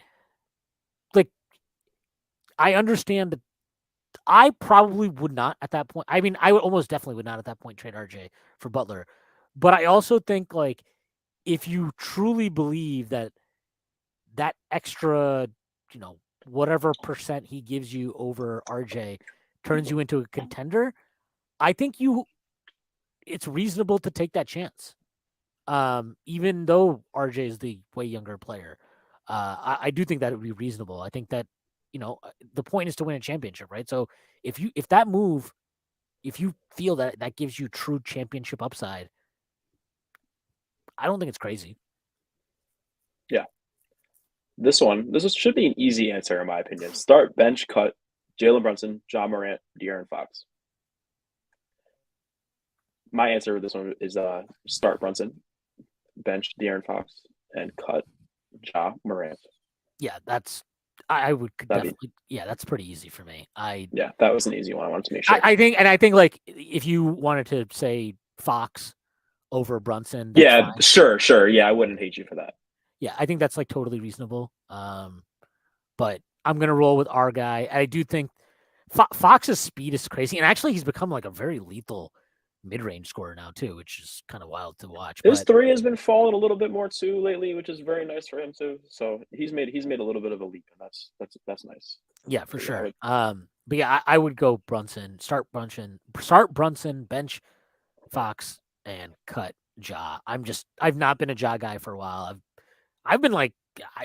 I understand that I probably would not at that point. I mean, I would almost definitely would not at that point trade RJ for Butler. But I also think if you truly believe that extra, whatever percent he gives you over RJ turns you into a contender, I think it's reasonable to take that chance. Even though RJ is the way younger player, I do think that it would be reasonable. I think that the point is to win a championship, right? So if you feel that gives you true championship upside, I don't think it's crazy. Yeah. This should be an easy answer in my opinion. Start, bench, cut, Jalen Brunson, John Morant, De'Aaron Fox. My answer to this one is start Brunson, bench De'Aaron Fox, and cut Ja Morant. Yeah, I would That'd definitely. Yeah, that's pretty easy for me. Yeah, that was an easy one. I wanted to make sure. I think like if you wanted to say Fox over Brunson, that's Yeah, fine. sure. Yeah, I wouldn't hate you for that. Yeah, I think that's like totally reasonable. But I'm gonna roll with our guy. I do think Fox's speed is crazy, and actually he's become like a very lethal mid-range scorer now too, which is kind of wild to watch. His But three has been falling a little bit more too lately, which is very nice for him too. So he's made a little bit of a leap, and that's nice. yeah, for So, sure. yeah, But yeah, I would go Brunson, start Brunson, bench Fox, and cut Ja. I've not been a Ja guy for a while. I've been like,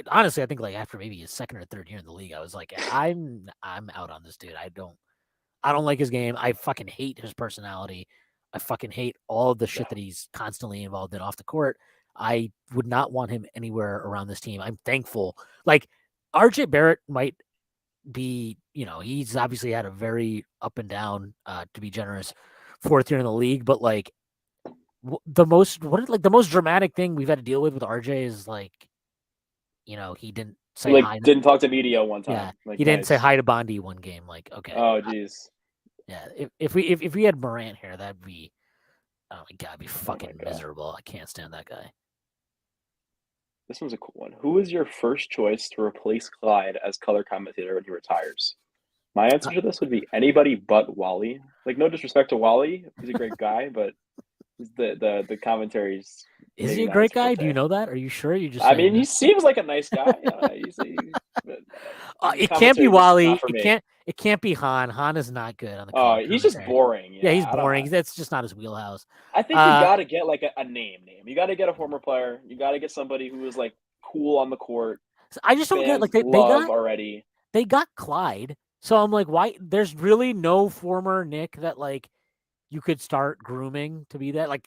honestly, I think like after maybe his second or third year in the league, I was like, I'm out on this dude. I don't like his game. I fucking hate his personality. I fucking hate all of the shit that he's constantly involved in off the court. I would not want him anywhere around this team. I'm thankful. Like RJ Barrett might be, he's obviously had a very up and down, to be generous, fourth year in the league, but like the most dramatic thing we've had to deal with RJ is like, he didn't say like hi. didn't talk to media one time. Yeah, Like, he didn't say nice. hi to Bondi one game. Like, okay, Oh, geez. yeah. If we had Morant here, that'd be, oh my god, it'd be fucking God. miserable. I can't stand that guy. This one's a cool one. Who is your first choice to replace Clyde as color commentator when he retires? My answer to this would be anybody but Wally. Like, no disrespect to Wally, he's a great guy, but the commentaries. Is he a great guy? Do you know that? Are you sure? You just I saying mean, he that? seems like a nice guy. It can't be Wally. For It me. can't be Han. Han is not good on the Oh, color he's just commentary. boring. Yeah, he's boring. That's just not his wheelhouse. I think you got to get like a name. You got to get a former player. You got to get somebody who is like cool on the court. I just don't get like they got Clyde. So I'm like, why? There's really no former Knick that like you could start grooming to be that. Like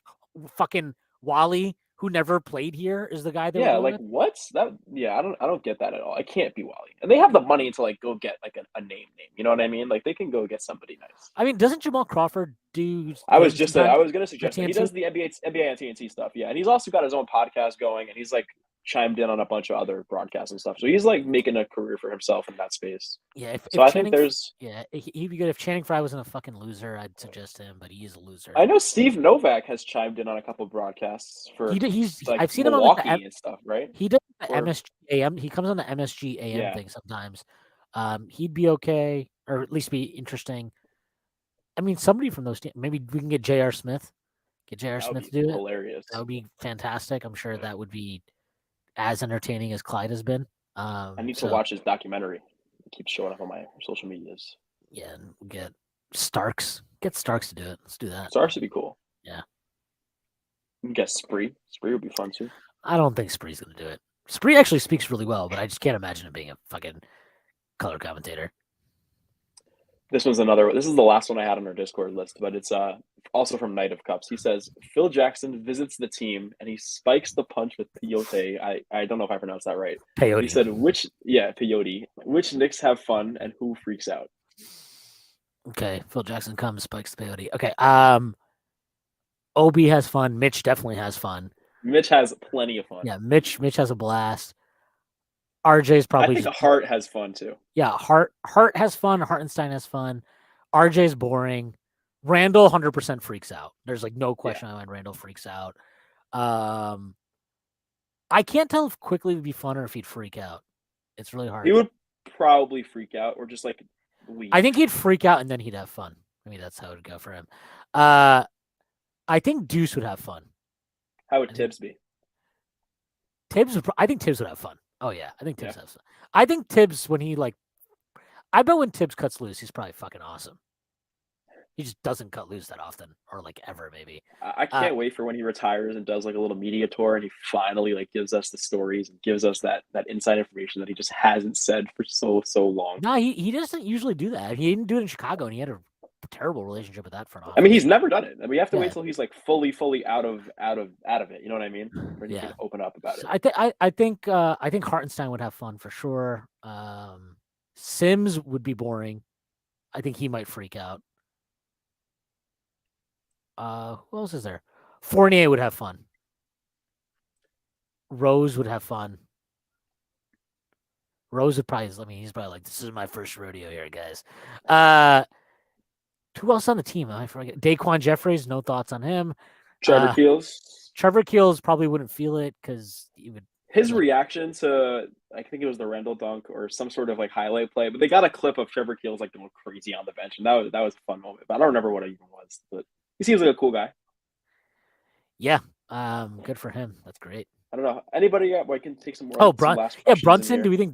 fucking Wally, who never played here, is the guy they were going with. What's that? Yeah, I don't get that at all. It can't be Wally, and they have the money to like go get like a name. You know what I mean? Like they can go get somebody nice. I mean, doesn't Jamal Crawford do? I was gonna suggest that. He TNT? does the NBA and TNT stuff. Yeah, and he's also got his own podcast going, and he's like chimed in on a bunch of other broadcasts and stuff. So he's like making a career for himself in that space. Yeah, I think there's he'd be good if Channing Frye wasn't a fucking loser. I'd suggest him, but he is a loser. I know Steve Novak has chimed in on a couple broadcasts for I've seen Milwaukee him on and stuff, right? He does the MSG AM. He comes on the MSG AM thing sometimes. He'd be okay, or at least be interesting. I mean, somebody from those teams. Maybe we can get J.R. Smith. Get J.R. Smith to do it. Hilarious. That would be fantastic. I'm sure that would be as entertaining as Clyde has been. I need to watch his documentary. It keeps showing up on my social medias. Yeah, and we'll get Starks. Get Starks to do it. Let's do that. Starks would be cool. Yeah. You can get Spree. Spree would be fun too. I don't think Spree's going to do it. Spree actually speaks really well, but I just can't imagine him being a fucking color commentator. This is the last one I had on our Discord list, but it's also from Knight of Cups. He says Phil Jackson visits the team and he spikes the punch with peyote. I don't know if I pronounced that right. Peyote. He said peyote. Which Knicks have fun and who freaks out? Okay, Phil Jackson comes, spikes the peyote. Okay, Obi has fun. Mitch definitely has fun. Mitch has plenty of fun. Yeah, Mitch has a blast. RJ's probably. I think Hart has fun too. Yeah, Hart has fun. Hartenstein has fun. RJ's boring. Randall 100% freaks out. There's like no question on Randall freaks out. I can't tell if quickly would be fun or if he'd freak out. It's really hard. He would probably freak out or just like leave. I think he'd freak out and then he'd have fun. I mean, that's how it would go for him. I think Deuce would have fun. How would Tibbs be? I think Tibbs would have fun. Oh yeah, I think Tibbs has fun. I think Tibbs when Tibbs cuts loose, he's probably fucking awesome. He just doesn't cut loose that often, or like ever, maybe. I can't wait for when he retires and does like a little media tour, and he finally like gives us the stories and gives us that inside information that he just hasn't said for so long. No, he doesn't usually do that. He didn't do it in Chicago, and he had a terrible relationship with that front I mean, office. he's never done it. I mean, we have to wait Yeah. till he's like fully out of it. You know what I mean? Then he Yeah. can open up about So it. I think Hartenstein would have fun for sure. Sims would be boring. I think he might freak out. Who else is there? Fournier would have fun. Rose would have fun. Rose would probably, I mean, he's probably like, this is my first rodeo here, guys. Who else on the team? I forget. Daquan Jeffries, no thoughts on him. Trevor Keels. Trevor Keels probably wouldn't feel it because he would. His reaction to, I think it was the Rendell dunk or some sort of like highlight play, but they got a clip of Trevor Keels like going crazy on the bench, and that was a fun moment. But I don't remember what it even was. But he seems like a cool guy. Yeah, good for him. That's great. I don't know anybody. I can take some more. Oh, some last yeah, questions in Brunson. here. Do we think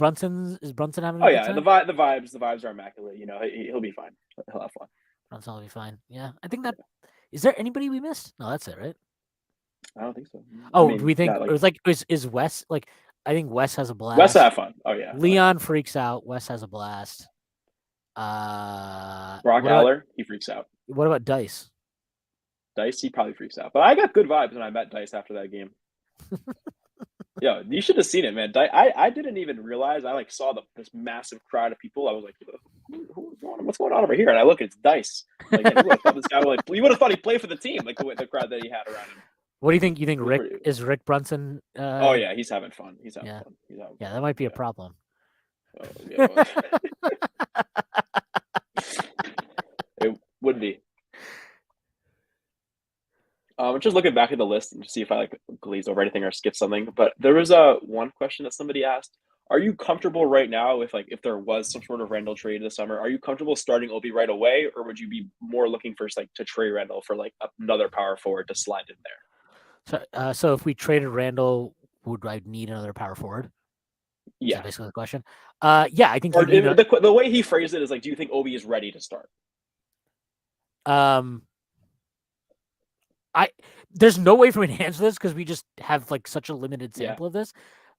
is Brunson having? Oh a yeah, good the time? vibes are immaculate. You know, he'll be fine. He'll have fun. Brunson will be fine. Yeah, I think that. Is there anybody we missed? No, that's it, right? I don't think so. Oh, I mean, do we think yeah, like, it was like is Wes like? I think Wes has a blast. Wes have fun. Oh yeah. Leon freaks out. Wes has a blast. Brock Aller, he freaks out. What about Dice? Dice, he probably freaks out. But I got good vibes when I met Dice after that game. Yo, you should have seen it, man. I didn't even realize. I like saw this massive crowd of people. I was like, what's going on over here? And I look, it's Dice. Like, you would have thought this guy you would have thought he played for the team, like the crowd that he had around him. What do you think? You think Rick Brunson? Oh yeah, he's having fun. He's having fun. Yeah, that might be a problem. Oh, yeah, it would be. Just looking back at the list and to see if I like glazed over anything or skipped something. But there was one question that somebody asked: are you comfortable right now with like if there was some sort of Randall trade this summer? Are you comfortable starting Obi right away, or would you be more looking for like to trade Randall for like another power forward to slide in there? So if we traded Randall, would I need another power forward? Yeah, is that basically the question. Yeah, I think. Or the way he phrased it is like, do you think Obi is ready to start? There's no way for me to answer this because we just have like such a limited sample of this.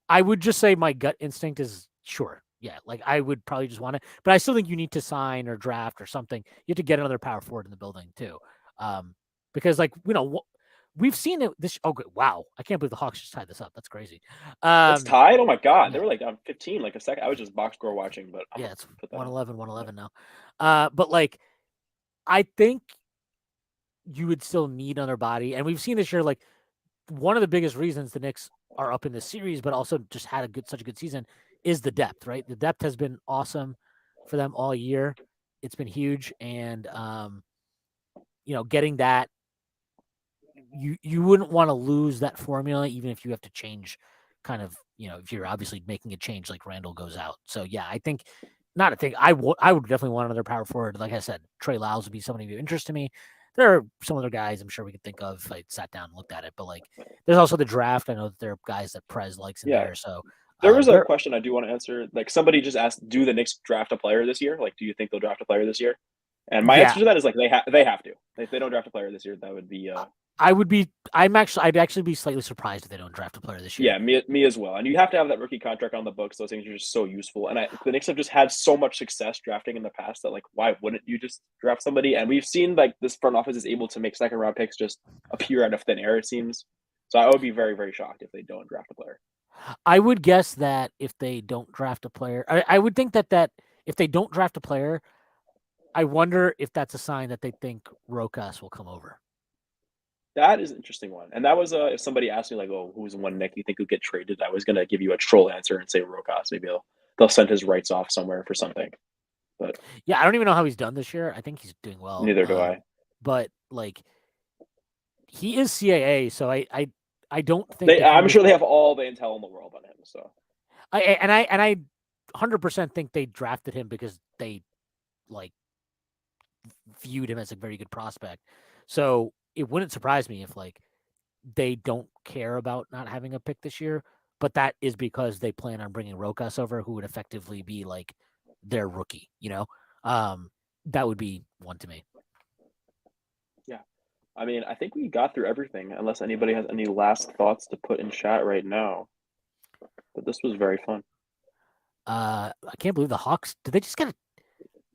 I would just say my gut instinct is sure. Yeah, like I would probably just want to, but I still think you need to sign or draft or something. You have to get another power forward in the building too, because like we've seen it. Wow! I can't believe the Hawks just tied this up. That's crazy. It's tied. Oh my god, they were like on 15, like a second. I was just box score watching, but yeah, it's 111 now. But like, I think you would still need another body, and we've seen this year. Like, one of the biggest reasons the Knicks are up in this series, but also just had such a good season, is the depth. Right, the depth has been awesome for them all year. It's been huge, and getting that. You wouldn't want to lose that formula, even if you have to change kind of, if you're obviously making a change like Randall goes out. So, yeah, I think not a thing. I would definitely want another power forward. Like I said, Trey Lyles would be somebody of interest to me. There are some other guys I'm sure we could think of if I sat down and looked at it. But, like, there's also the draft. I know that there are guys that Prez likes in there. So there was a question I do want to answer. Like, somebody just asked, do the Knicks draft a player this year? Like, do you think they'll draft a player this year? And my answer to that is like they have to. If they don't draft a player this year, that would be I'd actually be slightly surprised if they don't draft a player this year. Yeah, me as well. And you have to have that rookie contract on the books. Those things are just so useful. And the Knicks have just had so much success drafting in the past that like, why wouldn't you just draft somebody? And we've seen like this front office is able to make second round picks just appear out of thin air, it seems. So I would be very, very shocked if they don't draft a player. I would guess that if they don't draft a player, I would think that if they don't draft a player, I wonder if that's a sign that they think Rokas will come over. That is an interesting one. And that was if somebody asked me like, oh, who's one Nick you think would get traded? I was gonna give you a troll answer and say Rokas. Maybe they'll send his rights off somewhere for something. But yeah, I don't even know how he's done this year. I think he's doing well. Neither do I. But like he is CAA, so I don't think I'm sure they have all the intel in the world on him. So I 100% think they drafted him because they like viewed him as a very good prospect. So it wouldn't surprise me if like they don't care about not having a pick this year, but that is because they plan on bringing Rokas over, who would effectively be like their rookie. That would be one to me. I mean, I think we got through everything, unless anybody has any last thoughts to put in chat right now. But this was very fun. I can't believe the Hawks. Did they just get?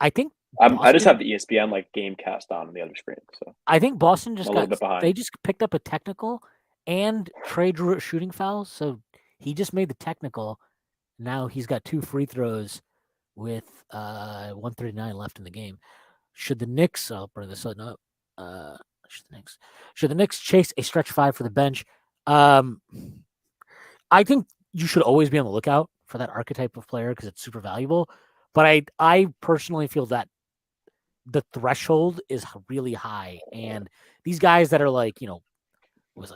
I think I just Boston. have the ESPN like game cast on the other screen, so I think Boston I'm just a little got. bit behind. They just picked up a technical, and Trey drew a shooting foul. So he just made the technical. Now he's got 2 free throws with 1:39 left in the game. Should the Knicks? I'll bring this up. Should the Knicks chase a stretch 5 for the bench? I think you should always be on the lookout for that archetype of player because it's super valuable. But I personally feel that the threshold is really high, and these guys that are like, who's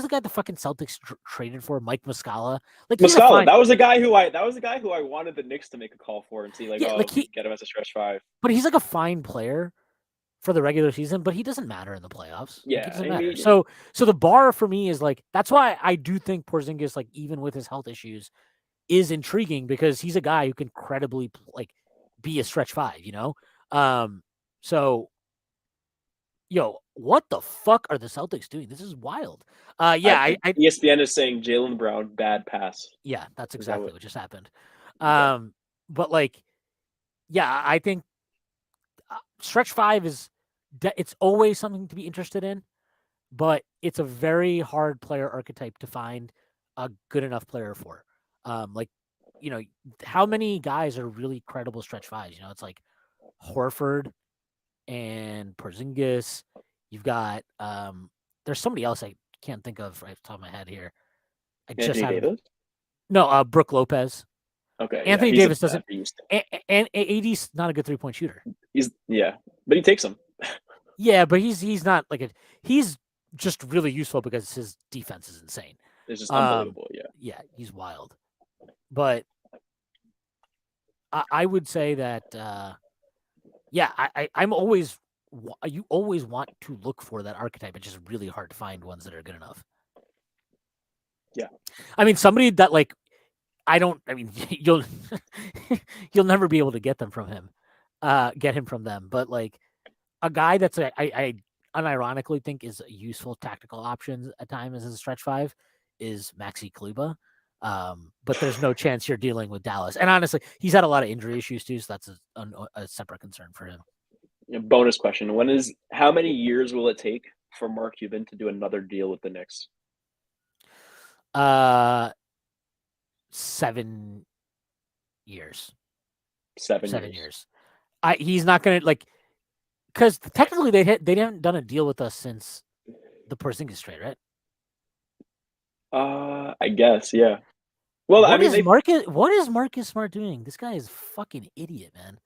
the guy the fucking Celtics traded for? Mike Muscala. Like he's a Muscala, fine. that was the guy who I wanted the Knicks to make a call for and see like, Yeah, like we can get him as a stretch 5. But he's like a fine player for the regular season, but he doesn't matter in the playoffs. Like, Yeah, it doesn't I matter. mean, So the bar for me is like that's why I do think Porzingis, like even with his health issues, is intriguing because he's a guy who can credibly like be a stretch 5. So what the fuck are the Celtics doing? This is wild. ESPN is saying Jalen Brown bad pass. Yeah, that's exactly what just happened. Okay. But like, yeah, I think stretch 5 is it's always something to be interested in, but it's a very hard player archetype to find a good enough player for. Like, how many guys are really credible stretch 5s? It's like Horford and Porzingis. You've got there's somebody else I can't think of right off the top of my head here. I just Anthony had Davis? No, Brooke Lopez. Okay. Anthony yeah, Davis doesn't, and AD's not a good 3-point shooter. But he takes them. Yeah, but he's not like he's just really useful because his defense is insane. It's just unbelievable. Yeah. Yeah, he's wild. But I would say that, I'm always, you always want to look for that archetype. It's just really hard to find ones that are good enough. Yeah. I mean, somebody that like, you'll never be able to get him from them. But like a guy that's I unironically think is a useful tactical option at times as a stretch 5 is Maxi Kleber. But there's no chance you're dealing with Dallas. And honestly, he's had a lot of injury issues too, so that's a separate concern for him. Bonus question: how many years will it take for Mark Cuban to do another deal with the Knicks? 7 years. 7 years. He's not gonna because technically they haven't done a deal with us since the Porzingis trade, right? I guess, yeah. Well, what is Marcus Smart doing? This guy is a fucking idiot, man.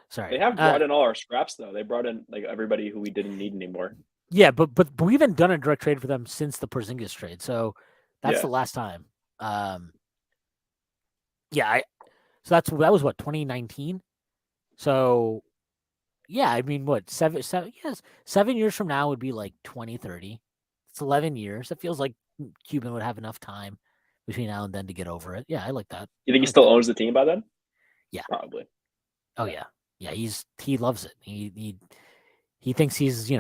Sorry. They have brought in all our scraps though. They brought in like everybody who we didn't need anymore. Yeah, but we haven't done a direct trade for them since the Porzingis trade, so that's the last time. So that was what 2019. So yeah, I mean, what 7 years from now would be like 2030. It's 11 years. It feels like Cuban would have enough time between now and then to get over it. Yeah, I like that. You think he still owns the team by then? Yeah, probably. Oh yeah. He loves it. He thinks he's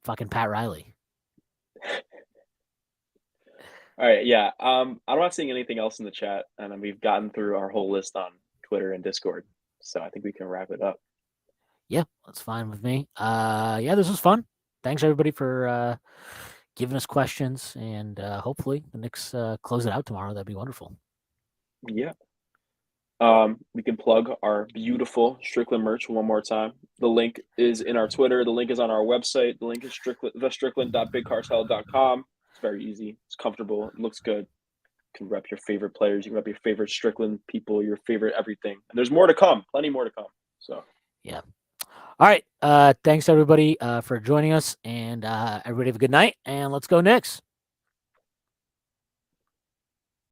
fucking Pat Riley. All right, yeah. I'm not seeing anything else in the chat, and we've gotten through our whole list on Twitter and Discord, so I think we can wrap it up. Yeah, that's fine with me. This was fun. Thanks everybody for giving us questions, and hopefully the Knicks close it out tomorrow. That'd be wonderful. Yeah. We can plug our beautiful Strickland merch one more time. The link is in our Twitter. The link is on our website. The link is thestrickland.bigcartel.com. It's very easy. It's comfortable. It looks good. You can rep your favorite players. You can rep your favorite Strickland people, your favorite everything. And there's more to come. Plenty more to come. So yeah. All right. Thanks everybody for joining us, and everybody have a good night, and let's go Knicks.